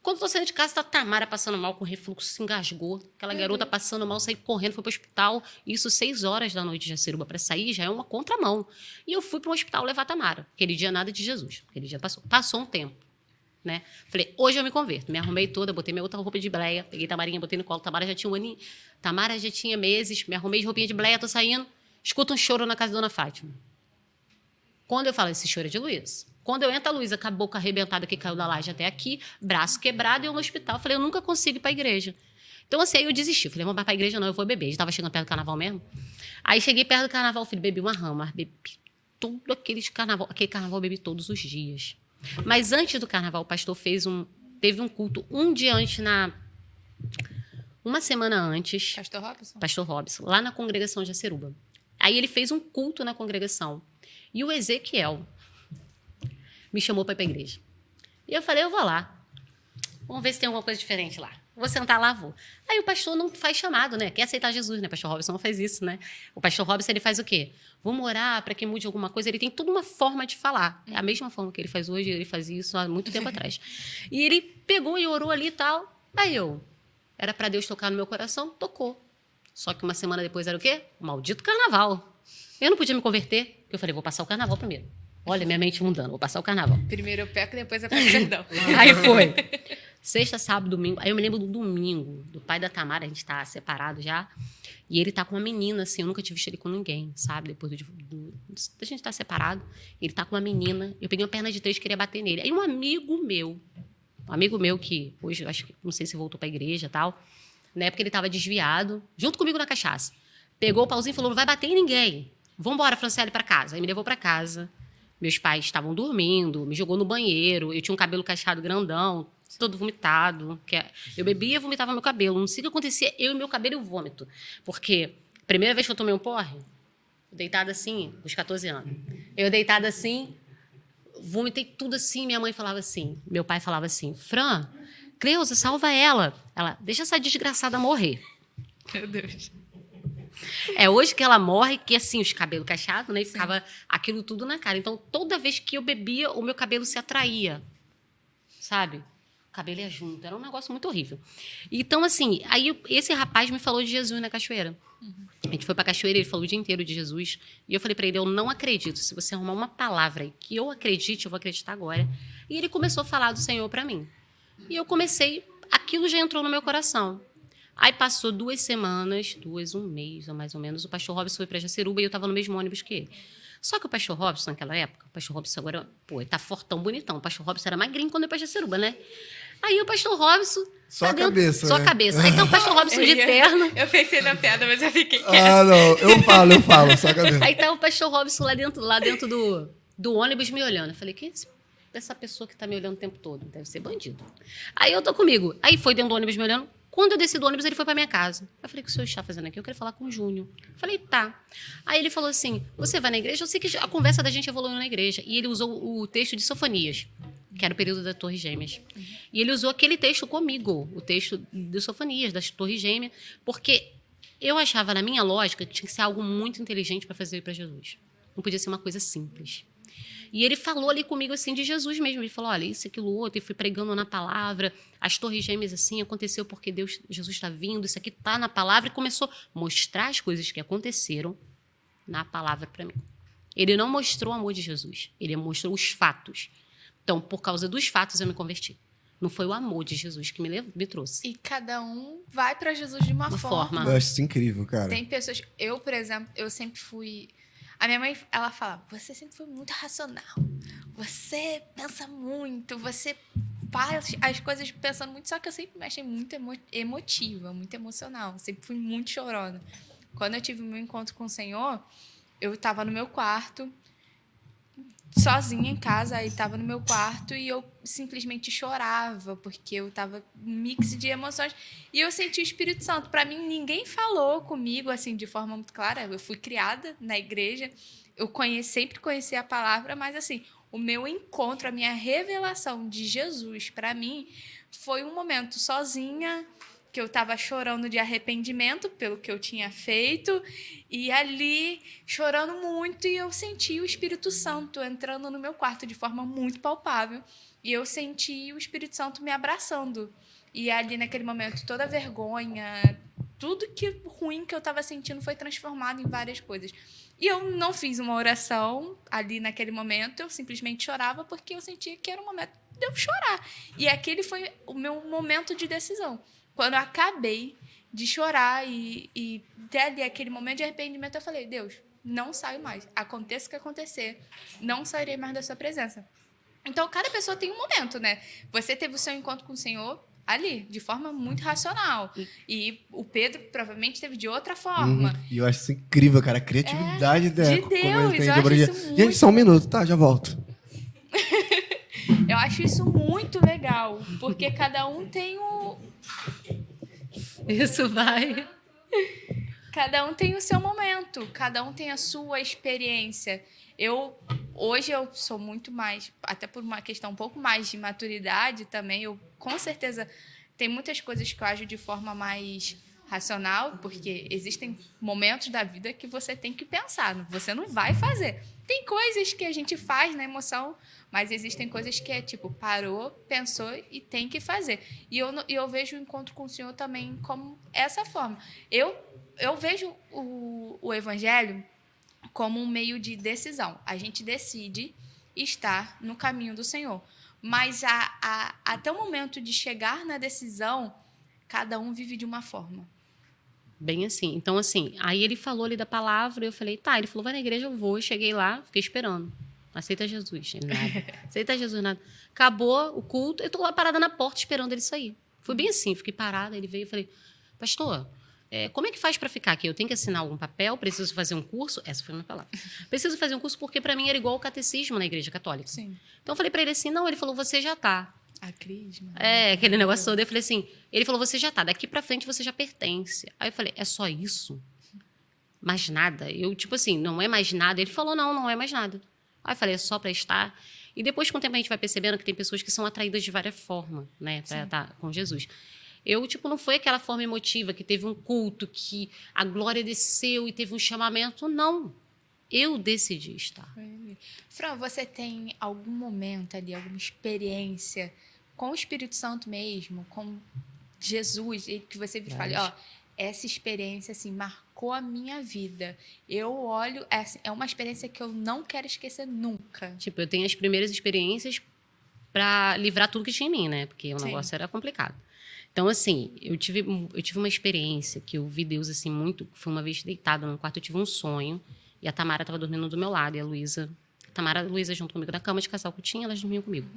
Quando tô saindo de casa, tá a Tamara passando mal, com refluxo, se engasgou. Aquela garota passando mal, saí correndo, fui pro hospital. Isso 6 horas da noite de Jaceruba. Pra sair já é uma contramão. E eu fui pro hospital levar a Tamara. Aquele dia nada de Jesus. Aquele dia passou. Passou um tempo. Né? Falei, hoje eu me converto. Me arrumei toda, botei minha outra roupa de bleia, peguei Tamarinha, botei no colo. Tamara já tinha um aninho. Tamara já tinha meses, me arrumei de roupinha de bleia, tô saindo. Escuto um choro na casa da Dona Fátima. Quando eu falo, esse choro é de Luiz. Quando eu entro, a Luísa com a boca arrebentada que caiu da laje até aqui, braço quebrado e eu no hospital. Falei, eu nunca consigo ir pra igreja. Então, assim, aí eu desisti. Falei, vamos pra igreja não, eu vou beber. Já tava chegando perto do carnaval mesmo. Aí cheguei perto do carnaval, filho, bebi uma rama, bebi todo aquele carnaval eu bebi todos os dias. Mas antes do carnaval, o pastor teve um culto um dia antes, uma semana antes. Pastor Robson? Pastor Robson, lá na congregação de Jaceruba. Aí ele fez um culto na congregação. E o Ezequiel me chamou para ir para a igreja. E eu falei, eu vou lá. Vamos ver se tem alguma coisa diferente lá. Vou sentar lá, vou. Aí o pastor não faz chamado, né? Quer aceitar Jesus, né? O pastor Robson não faz isso, né? O pastor Robson, ele faz o quê? Vamos orar para que mude alguma coisa. Ele tem toda uma forma de falar. É a mesma forma que ele faz hoje, ele fazia isso há muito tempo atrás. E ele pegou e orou ali e tal. Aí era para Deus tocar no meu coração, tocou. Só que uma semana depois era o quê? O maldito carnaval. Eu não podia me converter, porque eu falei, vou passar o carnaval primeiro. Olha, minha mente mudando, vou passar o carnaval. Primeiro eu peco, depois eu peço perdão. Aí foi. Sexta, sábado, domingo. Aí eu me lembro do domingo, do pai da Tamara, a gente tá separado já. E ele tá com uma menina, assim, eu nunca tinha visto ele com ninguém, sabe? Depois da gente tá separado, ele tá com uma menina. Eu peguei uma perna de 3 e queria bater nele. Aí um amigo meu que hoje, eu acho que, não sei se voltou pra igreja e tal, na época ele tava desviado, junto comigo na cachaça. Pegou o pauzinho e falou, não vai bater em ninguém. Vambora, Franciele, pra casa. Aí me levou pra casa. Meus pais estavam dormindo, me jogou no banheiro. Eu tinha um cabelo cacheado grandão, todo vomitado. Eu bebia e vomitava meu cabelo. Não sei o que acontecia, eu e meu cabelo e o vômito. Porque, primeira vez que eu tomei um porre, deitada assim, com os 14 anos. Eu deitada assim, vomitei tudo assim. Minha mãe falava assim, meu pai falava assim, Fran, Cleusa, salva ela. Ela, deixa essa desgraçada morrer. Meu Deus. É hoje que ela morre, que assim, os cabelos cacheados, né? E ficava aquilo tudo na cara. Então, toda vez que eu bebia, o meu cabelo se atraía. Sabe? O cabelo ia junto. Era um negócio muito horrível. Então, assim, aí esse rapaz me falou de Jesus na cachoeira. A gente foi pra cachoeira, ele falou o dia inteiro de Jesus. E eu falei pra ele, eu não acredito. Se você arrumar uma palavra aí que eu acredite, eu vou acreditar agora. E ele começou a falar do Senhor pra mim. E eu comecei, aquilo já entrou no meu coração. Aí passou 2 semanas, um mês, ou mais ou menos, o pastor Robson foi para Jaceruba e eu estava no mesmo ônibus que ele. Só que o pastor Robson, naquela época, o pastor Robson agora, ele tá fortão, bonitão. O pastor Robson era magrinho quando ia para Jaceruba, né? Aí o pastor Robson... Só a cabeça, Só né? a cabeça. Aí então o pastor Robson de terno... Eu pensei na piada, mas eu fiquei quieta. Ah, não. Eu falo, só a cabeça. Aí tá o pastor Robson lá dentro do ônibus me olhando. Eu falei, quem é essa pessoa que tá me olhando o tempo todo? Deve ser bandido. Aí eu tô comigo. Aí foi dentro do ônibus me olhando. Quando eu desci do ônibus, ele foi para minha casa. Eu falei, o que o senhor está fazendo aqui? Eu queria falar com o Júnior. Eu falei, tá. Aí ele falou assim, você vai na igreja? Eu sei que a conversa da gente evoluiu na igreja. E ele usou o texto de Sofonias, que era o período das Torres Gêmeas. E ele usou aquele texto comigo, o texto de Sofonias, das Torres Gêmeas, porque eu achava, na minha lógica, que tinha que ser algo muito inteligente para fazer ir para Jesus. Não podia ser uma coisa simples. E ele falou ali comigo, assim, de Jesus mesmo. Ele falou, olha, isso, aquilo, outro. E fui pregando na palavra. As torres gêmeas, assim, aconteceu porque Jesus está vindo. Isso aqui está na palavra. E começou a mostrar as coisas que aconteceram na palavra para mim. Ele não mostrou o amor de Jesus. Ele mostrou os fatos. Então, por causa dos fatos, eu me converti. Não foi o amor de Jesus que me trouxe. E cada um vai para Jesus de uma forma. Eu acho isso incrível, cara. Tem pessoas... Eu, por exemplo, eu sempre fui... A minha mãe, ela fala, você sempre foi muito racional. Você pensa muito, você faz as coisas pensando muito. Só que eu sempre me achei muito emotiva, muito emocional. Sempre fui muito chorona. Quando eu tive o meu encontro com o Senhor, eu estava no meu quarto, sozinha em casa, aí estava no meu quarto e eu simplesmente chorava, porque eu estava um mix de emoções. E eu senti o Espírito Santo. Para mim, ninguém falou comigo assim de forma muito clara. Eu fui criada na igreja, eu sempre conheci a palavra, mas assim, o meu encontro, a minha revelação de Jesus para mim foi um momento sozinha, que eu estava chorando de arrependimento pelo que eu tinha feito, e ali chorando muito, e eu senti o Espírito Santo entrando no meu quarto de forma muito palpável, e eu senti o Espírito Santo me abraçando. E ali, naquele momento, toda a vergonha, tudo que ruim que eu estava sentindo foi transformado em várias coisas. E eu não fiz uma oração ali naquele momento, eu simplesmente chorava porque eu sentia que era o momento de eu chorar. E aquele foi o meu momento de decisão. Quando eu acabei de chorar e ter ali aquele momento de arrependimento, eu falei, Deus, não saio mais. Aconteça o que acontecer, não sairei mais da sua presença. Então, cada pessoa tem um momento, né? Você teve o seu encontro com o Senhor ali, de forma muito racional. E o Pedro provavelmente teve de outra forma. E eu acho isso incrível, cara. A criatividade dela. De Deus, eu acho isso muito... Gente, só um minuto, tá? Já volto. Eu acho isso muito legal, porque cada um tem o... Isso vai. Cada um tem o seu momento, cada um tem a sua experiência. Hoje eu sou muito mais, até por uma questão um pouco mais de maturidade também, eu com certeza tem muitas coisas que eu ajo de forma mais racional, porque existem momentos da vida que você tem que pensar, você não vai fazer. Tem coisas que a gente faz na emoção, mas existem coisas que é tipo, parou, pensou e tem que fazer. E eu vejo o encontro com o Senhor também como essa forma. Eu vejo o Evangelho como um meio de decisão. A gente decide estar no caminho do Senhor. Mas até o momento de chegar na decisão, cada um vive de uma forma. Bem assim. Então, assim, aí ele falou ali da palavra, eu falei, tá. Ele falou, vai na igreja, eu vou. Eu cheguei lá, fiquei esperando. Aceita Jesus. Ele, nada. Aceita Jesus, nada. Acabou o culto, eu tô lá parada na porta esperando ele sair. Foi bem assim, fiquei parada, ele veio e falei, pastor, como é que faz para ficar aqui? Eu tenho que assinar algum papel? Preciso fazer um curso? Essa foi a minha palavra. Preciso fazer um curso porque para mim era igual o catecismo na igreja católica. Sim. Então eu falei para ele assim, não, ele falou, você já tá. A crisma. Aquele negócio todo. Eu falei assim, ele falou, você já tá, daqui para frente você já pertence. Aí eu falei, é só isso? Mais nada? Eu, tipo assim, não é mais nada? Ele falou, não é mais nada. Aí eu falei, é só para estar. E depois, com o tempo, a gente vai percebendo que tem pessoas que são atraídas de várias formas, né, para estar com Jesus. Eu, tipo, não foi aquela forma emotiva que teve um culto, que a glória desceu e teve um chamamento. Não. Eu decidi estar. Fran, você tem algum momento ali, alguma experiência com o Espírito Santo mesmo, com Jesus, que você fala, ó, essa experiência, assim, marcou a minha vida. Eu olho, é uma experiência que eu não quero esquecer nunca. Tipo, eu tenho as primeiras experiências para livrar tudo que tinha em mim, né? Porque o negócio era complicado. Então, assim, eu tive uma experiência que eu vi Deus, assim, muito... Foi uma vez deitada no quarto, eu tive um sonho, e a Tamara estava dormindo do meu lado, e a Luísa... A Luísa junto comigo na cama de casal que eu tinha, elas dormiam comigo.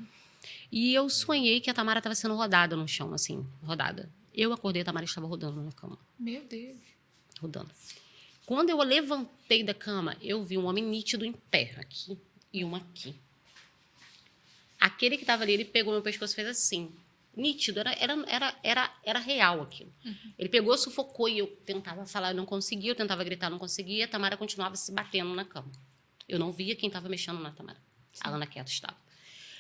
E eu sonhei que a Tamara estava sendo rodada no chão, assim, rodada. Eu acordei, a Tamara estava rodando na cama. Meu Deus. Rodando. Quando eu levantei da cama, eu vi um homem nítido em pé, aqui, e um aqui. Aquele que estava ali, ele pegou meu pescoço e fez assim... Nítido, era real aquilo. Ele pegou, sufocou e eu tentava falar, eu não conseguia, eu tentava gritar, não conseguia, a Tamara continuava se batendo na cama. Eu não via quem estava mexendo na Tamara. A Ana quieta estava.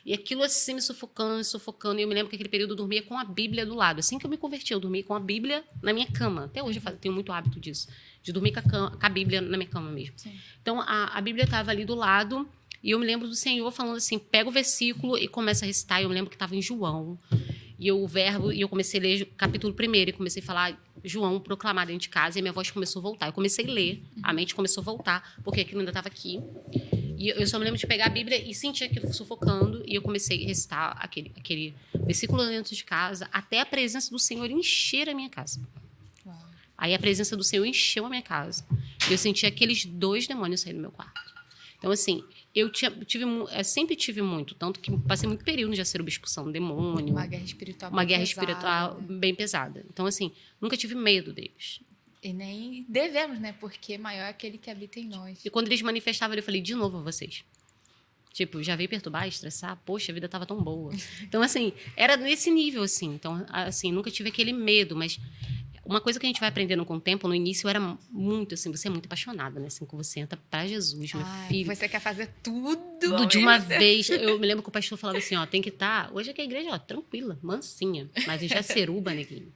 E aquilo assim me sufocando, e eu me lembro que aquele período eu dormia com a Bíblia do lado. Assim que eu me converti, eu dormia com a Bíblia na minha cama. Até hoje eu tenho muito hábito disso, de dormir com a Bíblia na minha cama mesmo. Sim. Então, a Bíblia estava ali do lado, E eu me lembro do Senhor falando assim, pega o versículo e começa a recitar. Eu me lembro que estava em João. E eu comecei a ler o capítulo 1 e comecei a falar João proclamar dentro de casa e a minha voz começou a voltar. Eu comecei a ler, a mente começou a voltar, porque aquilo ainda estava aqui. E eu só me lembro de pegar a Bíblia e sentir aquilo sufocando e eu comecei a recitar aquele versículo dentro de casa até a presença do Senhor encher a minha casa. Uau. Aí a presença do Senhor encheu a minha casa. E eu senti aqueles 2 demônios sair do meu quarto. Então, assim, eu sempre tive muito, tanto que passei muito período de Jaceruba expulsando demônio. Uma guerra espiritual Uma bem guerra pesada, espiritual né? bem pesada. Então, assim, nunca tive medo deles. E nem devemos, né? Porque maior é aquele que habita em nós. E quando eles manifestavam, eu falei, de novo vocês. Tipo, já veio perturbar, estressar? Poxa, a vida estava tão boa. Então, assim, era nesse nível, assim. Então, assim, nunca tive aquele medo, mas uma coisa que a gente vai aprendendo com o tempo, no início eu era muito, assim, você é muito apaixonada, né? Assim, que você entra pra Jesus, meu Ai, filho. você quer fazer tudo Tudo ao de uma mesmo tempo. vez. Eu me lembro que o pastor falava assim, ó, tem que estar... Hoje é que a igreja, ó, tranquila, mansinha. Mas em Jaceruba, neguinho.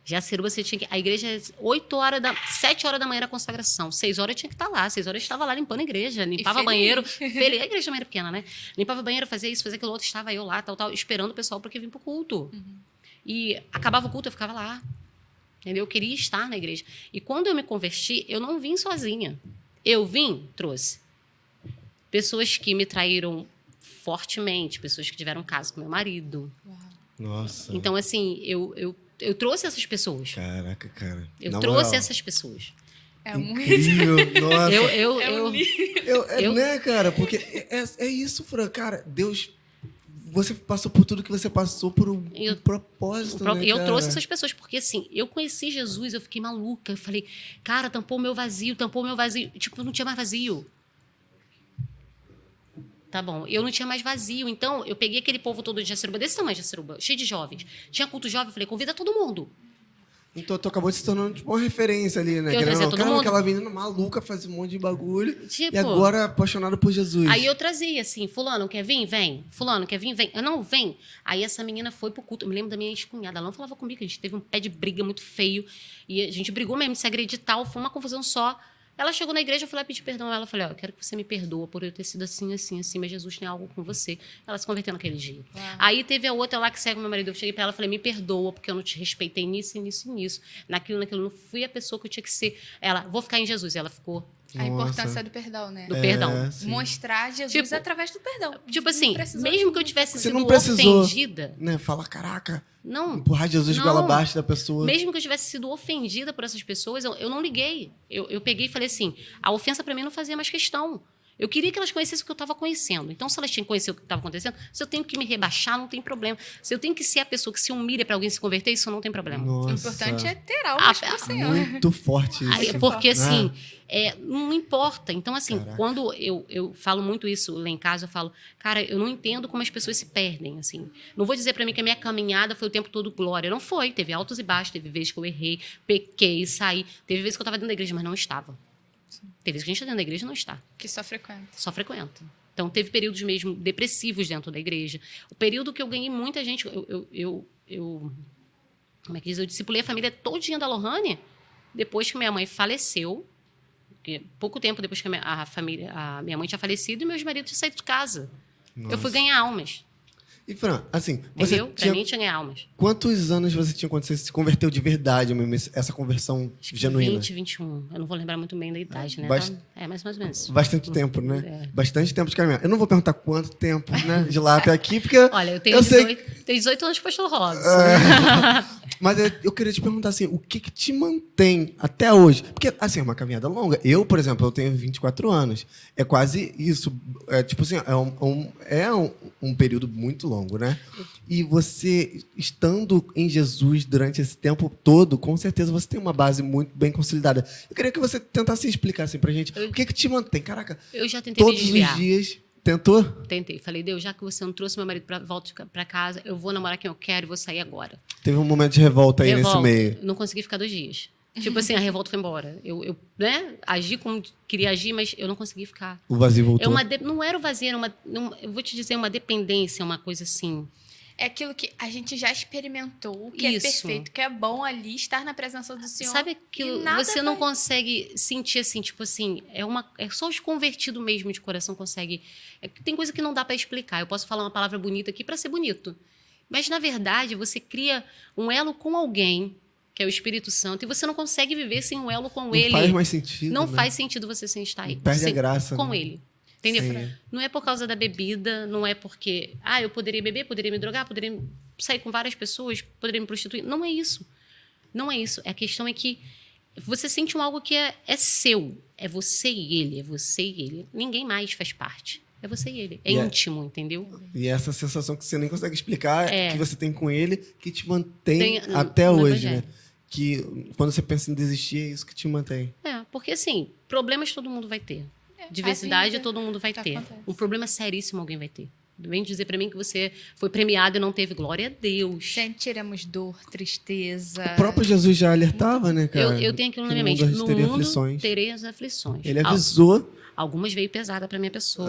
Jaceruba, você tinha que... A igreja, 7 horas da manhã era a consagração. 6 horas eu tinha que estar lá. 6 horas eu estava lá limpando a igreja. Limpava feliz. banheiro. Feliz. A igreja também era pequena, né? Limpava banheiro, fazia isso, fazia aquilo outro. Estava eu lá, tal, esperando o pessoal para que vir pro culto. E acabava o culto, eu ficava lá. Entendeu? Eu queria estar na igreja. E quando eu me converti, eu não vim sozinha. Eu vim, trouxe pessoas que me traíram fortemente, pessoas que tiveram caso com meu marido. Uau. Nossa. Então, assim, eu trouxe essas pessoas. Caraca, cara. Eu Na trouxe moral, essas pessoas. É muito. incrível. Nossa. Eu- Né, cara? Porque é isso, Fran. Cara, Deus... Você passou por tudo que você passou por um propósito, né, E eu cara? trouxe essas pessoas, porque assim, eu conheci Jesus, eu fiquei maluca. Eu falei, cara, tampou o meu vazio. Tipo, não tinha mais vazio. Tá bom, eu não tinha mais vazio. Então, eu peguei aquele povo todo de Jaceruba, desse tamanho de Jaceruba, cheio de jovens. Tinha culto jovem, eu falei, convida todo mundo. Então, tu acabou se tornando tipo, uma referência ali, né? Eu Querendo trazia ou não, todo cara, mundo. aquela menina maluca, faz um monte de bagulho. Tipo, E agora apaixonada por Jesus. aí eu trazia assim, fulano, quer vir? Vem. Fulano, quer vir? Vem. Eu não, vem. Aí essa menina foi pro culto. Eu me lembro da minha ex-cunhada, ela não falava comigo, a gente teve um pé de briga muito feio. E a gente brigou mesmo, se agredir e tal, foi uma confusão só. Ela chegou na igreja, eu fui lá pedir perdão a ela. Eu falei, ó, eu quero que você me perdoa por eu ter sido assim, assim, assim, mas Jesus tem algo com você. Ela se converteu naquele dia. Uau. Aí teve a outra lá que segue o meu marido. Eu cheguei pra ela e falei, me perdoa, porque eu não te respeitei nisso, e nisso, e nisso. Naquilo. Não fui a pessoa que eu tinha que ser. Ela, vou ficar em Jesus. E ela ficou A Nossa. importância do perdão, né? do perdão. sim. Mostrar Jesus Tipo- através do perdão. Tipo Não assim, precisou mesmo de que eu tivesse Você sido não precisou. ofendida, Né? Fala, caraca, não. empurrar Jesus Não. goela abaixo da pessoa. Mesmo que eu tivesse sido ofendida por essas pessoas, eu não liguei. Eu peguei e falei assim, a ofensa para mim não fazia mais questão. Eu queria que elas conhecessem o que eu estava conhecendo. Então, se elas tinham que conhecer o que estava acontecendo, se eu tenho que me rebaixar, não tem problema. Se eu tenho que ser a pessoa que se humilha para alguém se converter, isso não tem problema. Nossa. O importante é ter almas pro Senhor. Muito forte isso. Aí, Muito porque, forte. assim, não importa. Então, assim, Caraca. quando eu falo muito isso lá em casa, eu falo, cara, eu não entendo como as pessoas se perdem, assim. Não vou dizer para mim que a minha caminhada foi o tempo todo glória. Não foi. Teve altos e baixos, teve vezes que eu errei, pequei, saí. Teve vezes que eu estava dentro da igreja, mas não estava. Teve vezes que a gente está dentro da igreja e não está. Que só frequenta. Só frequenta. Então, teve períodos mesmo depressivos dentro da igreja. O período que eu ganhei muita gente... como é que diz? Eu discipulei a família todinha da Lohane depois que minha mãe faleceu. Porque pouco tempo depois que a minha mãe tinha falecido e meus maridos tinham saído de casa. Nossa. Eu fui ganhar almas. E, Fran, assim, você Entendeu? Pra tinha... mim, tinha ganhar almas. Quantos anos você tinha quando você se converteu de verdade mesmo, essa conversão Acho que genuína? 20, 21. Eu não vou lembrar muito bem da idade, né? Bast- Então, mais ou menos. Bastante tempo, né? É. Bastante tempo de caminhada. Eu não vou perguntar quanto tempo, né? De lá até aqui, porque... Olha, eu tenho Eu sei 18 anos com o pastor Robson. Mas eu queria te perguntar assim, o que te mantém até hoje? Porque, assim, é uma caminhada longa. Eu, por exemplo, eu tenho 24 anos. É quase isso. É tipo assim, é um período muito longo, né? E você, estando em Jesus durante esse tempo todo, com certeza você tem uma base muito bem consolidada. Eu queria que você tentasse explicar assim pra gente, o que te mantém? Caraca, Eu já tentei me todos os desviar. dias... Tentou? Tentei. Falei, Deus, já que você não trouxe meu marido volta pra casa, eu vou namorar quem eu quero e vou sair agora. Teve um momento de revolta aí Revolta. nesse meio. Não consegui ficar 2 dias. Tipo assim, a revolta foi embora. Eu né, agi como queria agir, mas eu não consegui ficar. O vazio voltou. Não era o vazio, era eu vou te dizer, uma dependência, uma coisa assim. é aquilo que a gente já experimentou, o que Isso. é perfeito, que é bom ali, estar na presença do Senhor. Sabe que e nada você não vai- consegue sentir assim, tipo assim, é só os convertidos mesmo de coração consegue. Tem coisa que não dá para explicar. Eu posso falar uma palavra bonita aqui para ser bonito. Mas, na verdade, você cria um elo com alguém, que é o Espírito Santo, e você não consegue viver sem um elo com Não ele. faz mais sentido. Não né? faz sentido você sem estar aí. Perde a sem- graça, Com né? ele. Entendeu? Sim. Não é por causa da bebida, não é porque, eu poderia beber, poderia me drogar, poderia sair com várias pessoas, poderia me prostituir. Não é isso. Não é isso. A questão é que você sente algo que é seu. É você e ele, é você e ele. Ninguém mais faz parte. É você e ele. É E é- íntimo, entendeu? E essa sensação que você nem consegue explicar, É. que você tem com ele, que te mantém Tem- até no hoje, Evangelho. né? Que quando você pensa em desistir, é isso que te mantém. Porque assim, problemas todo mundo vai ter. Diversidade vida todo mundo vai ter. acontece. Um problema seríssimo alguém vai ter. Vem dizer pra mim que você foi premiado e não teve glória a Deus. Sentiremos dor, tristeza. O próprio Jesus já alertava, né, cara? Eu tenho aquilo na que minha no mente. mundo a gente No teria mundo aflições. tereis aflições. Ele avisou. Algumas veio pesada para minha pessoa.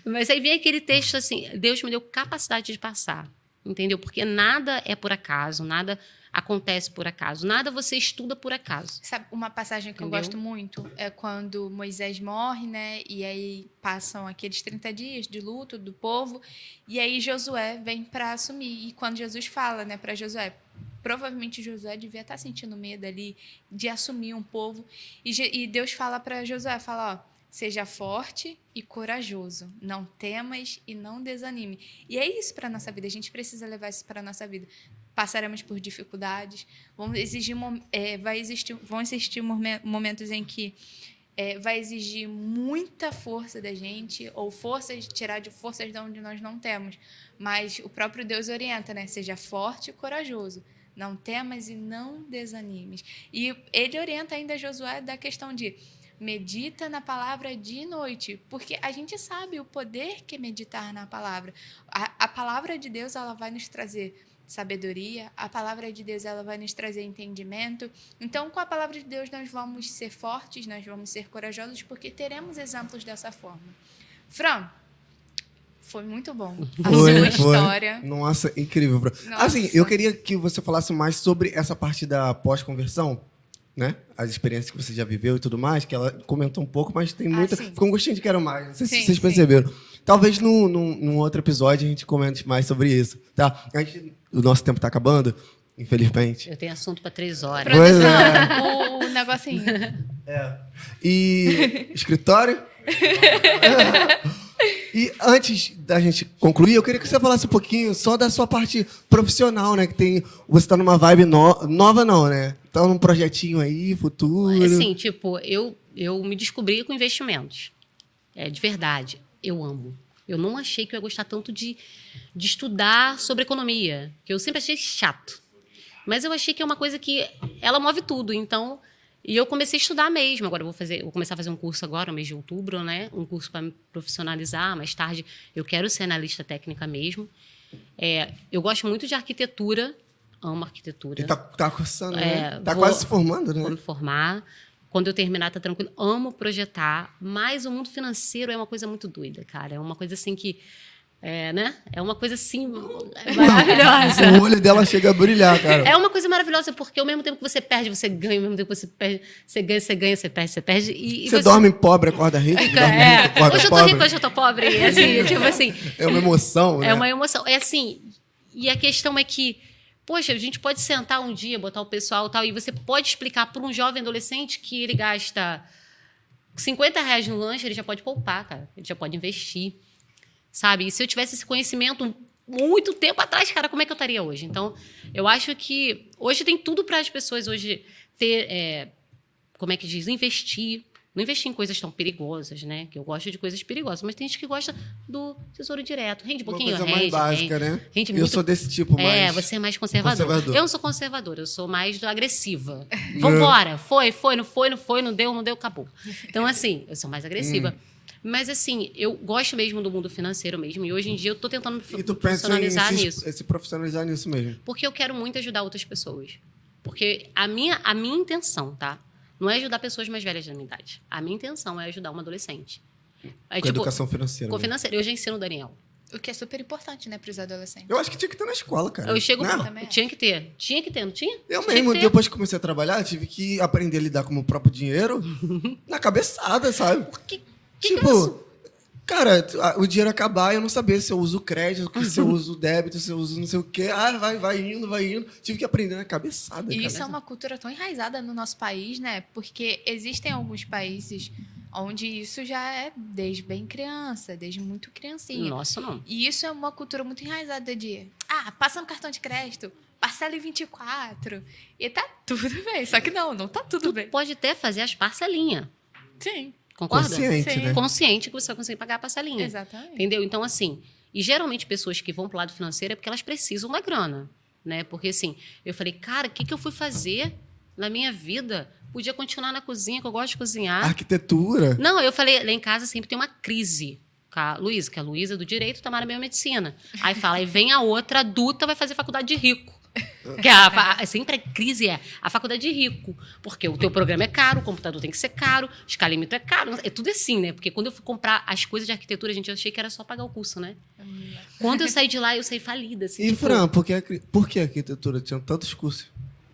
Mas aí vem aquele texto assim, Deus me deu capacidade de passar, entendeu? Porque nada é por acaso, nada acontece por acaso, nada você estuda por acaso. Sabe, uma passagem que Entendeu? eu gosto muito é quando Moisés morre, né? E aí passam aqueles 30 dias de luto do povo. E aí Josué vem para assumir. E quando Jesus fala, né, para Josué, provavelmente Josué devia estar sentindo medo ali de assumir um povo. E Deus fala para Josué, fala, ó, seja forte e corajoso. Não temas e não desanime. E é isso para nossa vida. A gente precisa levar isso para nossa vida. Passaremos por dificuldades. Vão existir momentos em que vai exigir muita força da gente, ou tirar de forças de onde nós não temos. Mas o próprio Deus orienta, né? Seja forte e corajoso. Não temas e não desanimes. E ele orienta ainda Josué da questão de medita na palavra dia e noite, porque a gente sabe o poder que é meditar na palavra. A palavra de Deus, ela vai nos trazer sabedoria, a palavra de Deus, ela vai nos trazer entendimento. Então, com a palavra de Deus, nós vamos ser fortes, nós vamos ser corajosos, porque teremos exemplos dessa forma. Fran, foi muito bom a sua história. Nossa, incrível, bro. Nossa. Assim, eu queria que você falasse mais sobre essa parte da pós-conversão, né? As experiências que você já viveu e tudo mais, que ela comentou um pouco, mas tem muita... sim. Ficou um gostinho de quero mais. Não sei se Sim, vocês sim. perceberam. Talvez num outro episódio a gente comente mais sobre isso, tá? O nosso tempo tá acabando, infelizmente. Eu tenho assunto para 3 horas. Pois Produção, o negocinho. E escritório? E antes da gente concluir, eu queria que você falasse um pouquinho só da sua parte profissional, né? Que tem, você tá numa vibe nova, não, né? Tá num projetinho aí, futuro. Assim, tipo, eu me descobri com investimentos. De verdade, eu amo. Eu não achei que eu ia gostar tanto de estudar sobre economia, que eu sempre achei chato. Mas eu achei que é uma coisa que ela move tudo, então... E eu comecei a estudar mesmo. Agora eu vou começar a fazer um curso agora, no mês de outubro, né? Um curso para me profissionalizar. Mais tarde, eu quero ser analista técnica mesmo. Eu gosto muito de arquitetura. Amo arquitetura. E tá cursando, né? Tá vou- quase se formando, Vou né? me formar. Quando eu terminar, tá tranquilo. Amo projetar, mas o mundo financeiro é uma coisa muito doida, cara. É uma coisa assim que... né? É uma coisa assim maravilhosa. O olho dela chega a brilhar, cara. É uma coisa maravilhosa, porque ao mesmo tempo que você perde, você ganha. Ao mesmo tempo que você perde, você ganha, você ganha, você perde, você perde. E Você dorme pobre, acorda rico, dorme rico, acorda Hoje eu tô pobre. rico, hoje eu tô pobre. E assim, tipo assim, É uma emoção, né? é uma emoção. É assim, e a questão é que, poxa, a gente pode sentar um dia, botar o pessoal e tal, e você pode explicar para um jovem adolescente que ele gasta R$50 no lanche, ele já pode poupar, cara. Ele já pode investir, sabe? E se eu tivesse esse conhecimento muito tempo atrás, cara, como é que eu estaria hoje? Então, eu acho que hoje tem tudo para as pessoas hoje ter, como é que diz, investir. Não investir em coisas tão perigosas, né? Que eu gosto de coisas perigosas, mas tem gente que gosta do tesouro direto. Rende um Uma pouquinho, coisa mais rende, básica, rende. né? Rende Eu muito. sou desse tipo mais... Você é mais conservador. Conservador. Eu não sou conservadora, eu sou mais agressiva. Vambora, foi, não deu, acabou. Então, assim, eu sou mais agressiva. Mas, assim, eu gosto mesmo do mundo financeiro mesmo, e hoje em dia eu tô tentando E tu pensa em profissionalizar nisso. se profissionalizar nisso mesmo? Porque eu quero muito ajudar outras pessoas. Porque a minha intenção, tá? Não é ajudar pessoas mais velhas da minha idade. A minha intenção é ajudar uma adolescente. Com educação financeira. Com né? financeiro. Eu já ensino o Daniel. O que é super importante, né, para os adolescentes. Eu acho que tinha que ter na escola, cara. Eu chego né? pro... Tinha que ter, não tinha? Eu Tinha mesmo, que ter. depois que comecei a trabalhar, tive que aprender a lidar com o meu próprio dinheiro na cabeçada, sabe? Que Tipo, é isso? cara, o dinheiro acabar e eu não sabia se eu uso crédito, se eu uso débito, se eu uso não sei o quê. Ah, vai indo, vai indo. Tive que aprender na cabeçada, E cara. isso é uma cultura tão enraizada no nosso país, né? Porque existem alguns países onde isso já é desde bem criança, desde muito criancinha. Nossa, não. E isso é uma cultura muito enraizada de, passa no cartão de crédito, parcela em 24. E tá tudo bem. Só que não tá tudo bem. Pode até fazer as parcelinhas. Sim, Concorda? Consciente, Sim. né? Consciente que você vai conseguir pagar a parcelinha. exatamente. Entendeu? Então, assim, e geralmente pessoas que vão pro lado financeiro é porque elas precisam da grana, né? Porque, assim, eu falei, cara, o que eu fui fazer na minha vida? Podia continuar na cozinha, que eu gosto de cozinhar. Arquitetura. Não, eu falei, lá em casa sempre tem uma crise com a Luísa, que é a Luísa do Direito, Tamara Biomedicina. Aí fala, aí vem a outra adulta, vai fazer faculdade de rico. Que sempre a crise é a faculdade de rico, porque o teu programa é caro, o computador tem que ser caro, o escalimento é caro, é tudo assim, né? Porque quando eu fui comprar as coisas de arquitetura, gente, eu achei que era só pagar o curso, né? Quando eu saí de lá, eu saí falida. Assim, E, tipo, Fran, por que a arquitetura tinha tantos cursos?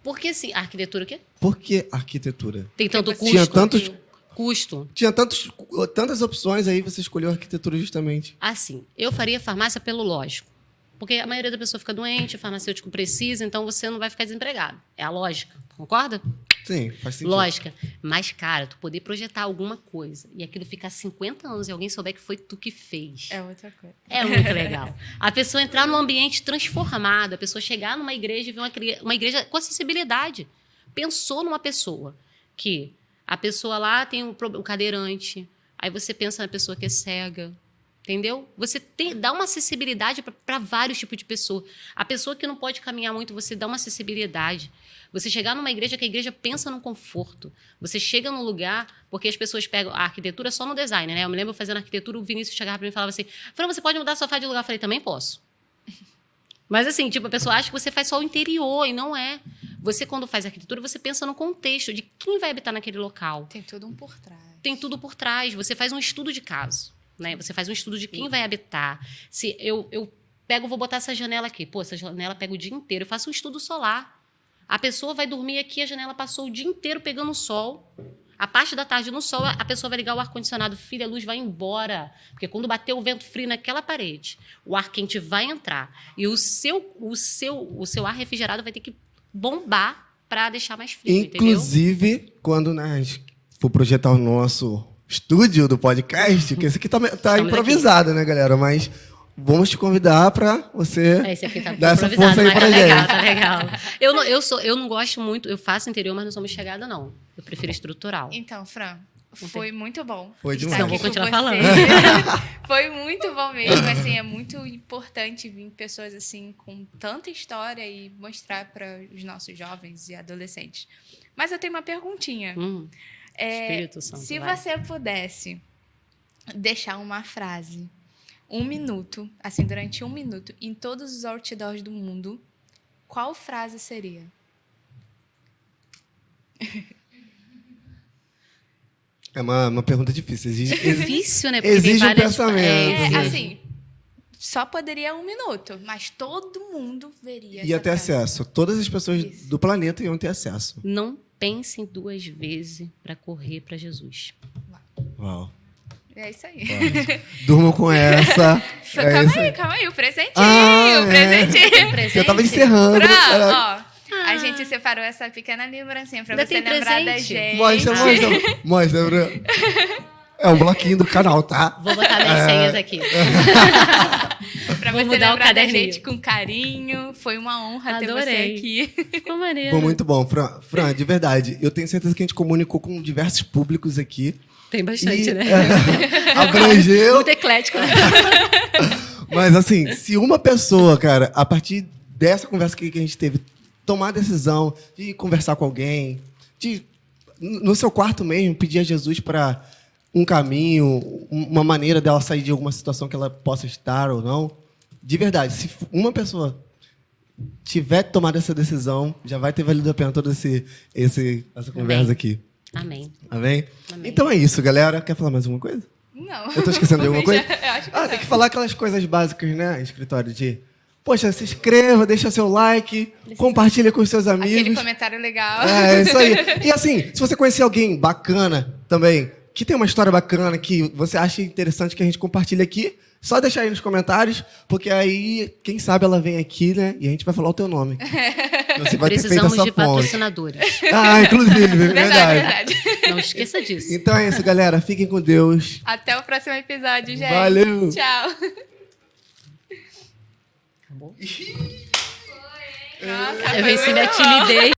porque assim, a arquitetura o quê? Por que arquitetura? Tem tanto você custo. Tinha tantos- Custo. Tinha tantas opções aí, você escolheu arquitetura justamente. Assim, eu faria farmácia pelo lógico. Porque a maioria da pessoa fica doente, o farmacêutico precisa, então você não vai ficar desempregado. É a lógica, concorda? Sim, faz sentido. Lógica. Mas, cara, tu poder projetar alguma coisa e aquilo ficar 50 anos e alguém souber que foi tu que fez. É outra coisa. É muito legal. A pessoa entrar num ambiente transformado, a pessoa chegar numa igreja e ver uma igreja com acessibilidade. Pensou numa pessoa que a pessoa lá tem um cadeirante, aí você pensa na pessoa que é cega, entendeu? Você dá uma acessibilidade para vários tipos de pessoa. A pessoa que não pode caminhar muito, você dá uma acessibilidade. Você chegar numa igreja que a igreja pensa no conforto. Você chega num lugar, porque as pessoas pegam a arquitetura só no design, né? Eu me lembro fazendo arquitetura, o Vinícius chegava para mim e falava assim, Fran, você pode mudar sofá de lugar? Eu falei, também posso. Mas assim, tipo, a pessoa acha que você faz só o interior, e não é. Você, quando faz arquitetura, você pensa no contexto de quem vai habitar naquele local. Tem tudo um por trás. Tem tudo por trás. Você faz um estudo de caso, né? Você faz um estudo de quem vai habitar. Se eu pego, vou botar essa janela aqui. Pô, essa janela pega o dia inteiro. Eu faço um estudo solar. A pessoa vai dormir aqui, a janela passou o dia inteiro pegando sol. A parte da tarde no sol, a pessoa vai ligar o ar-condicionado. Filha, a luz vai embora. Porque quando bater o vento frio naquela parede, o ar quente vai entrar. E o seu ar refrigerado vai ter que bombar para deixar mais frio, entendeu? Inclusive, quando a gente for projetar o nosso estúdio do podcast, que esse aqui tá Estamos improvisado, né, galera? Mas vamos te convidar para você Esse aqui tá dar essa improvisado, força aí mas pra tá legal, gente. tá legal. Eu não gosto muito, eu faço interior, mas não sou muito chegada, não. Eu prefiro estrutural. Então, Fran, foi muito bom. Foi estar demais. Então, vou aqui com continuar você. falando. Foi muito bom mesmo. Assim, é muito importante vir pessoas assim com tanta história e mostrar para os nossos jovens e adolescentes. Mas eu tenho uma perguntinha. Espírito Santo, Se vai. você pudesse deixar uma frase, 1 minuto, assim, durante 1 minuto, em todos os outdoors do mundo, qual frase seria? É uma pergunta difícil. Difícil, né? Porque Exige tem um várias... pensamento. Assim, só poderia 1 minuto, mas todo mundo veria Ia essa ter frase. acesso. Todas as pessoas Isso. do planeta iam ter acesso. Não pensem 2 vezes para correr para Jesus. Uau. É isso aí. Durmam com essa. É isso aí. Calma aí, o presentinho, Ah, o presentinho. Presente? Eu tava encerrando. Fran, ó, a gente separou essa pequena lembrancinha pra Ainda você tem lembrar da presente? gente. Mostra, Bruno. É um bloquinho do canal, tá? Vou botar minhas senhas aqui. Pra Vou você mudar o lembrar da caderninho. gente com carinho. Foi uma honra ter você Adorei. aqui. Ficou maneiro. Foi muito bom, Fran, de verdade. Eu tenho certeza que a gente comunicou com diversos públicos aqui. Tem bastante, E, né? abrangeu. Muito eclético, né? Mas assim, se uma pessoa, cara, a partir dessa conversa que a gente teve, tomar a decisão de conversar com alguém, de no seu quarto mesmo pedir a Jesus para um caminho, uma maneira dela sair de alguma situação que ela possa estar ou não, de verdade, se uma pessoa tiver tomado essa decisão, já vai ter valido a pena toda essa conversa aqui. Amém. Amém? Amém. Então é isso, galera. Quer falar mais alguma coisa? Não. Eu tô esquecendo de alguma coisa? Eu acho que Tem que falar aquelas coisas básicas, né? Escritório de... Poxa, se inscreva, deixa seu like, compartilha com os seus amigos. Aquele comentário legal. É, isso aí. E assim, se você conhecer alguém bacana também, que tem uma história bacana, que você acha interessante que a gente compartilhe aqui, só deixar aí nos comentários, porque aí, quem sabe ela vem aqui, né? E a gente vai falar o teu nome. Você vai ter feito Precisamos essa de ponte. patrocinadores. Inclusive, Verdade. Não esqueça disso. Então é isso, galera. Fiquem com Deus. Até o próximo episódio, gente. Valeu. Tchau. Acabou? Nossa, Eu venci minha timidez.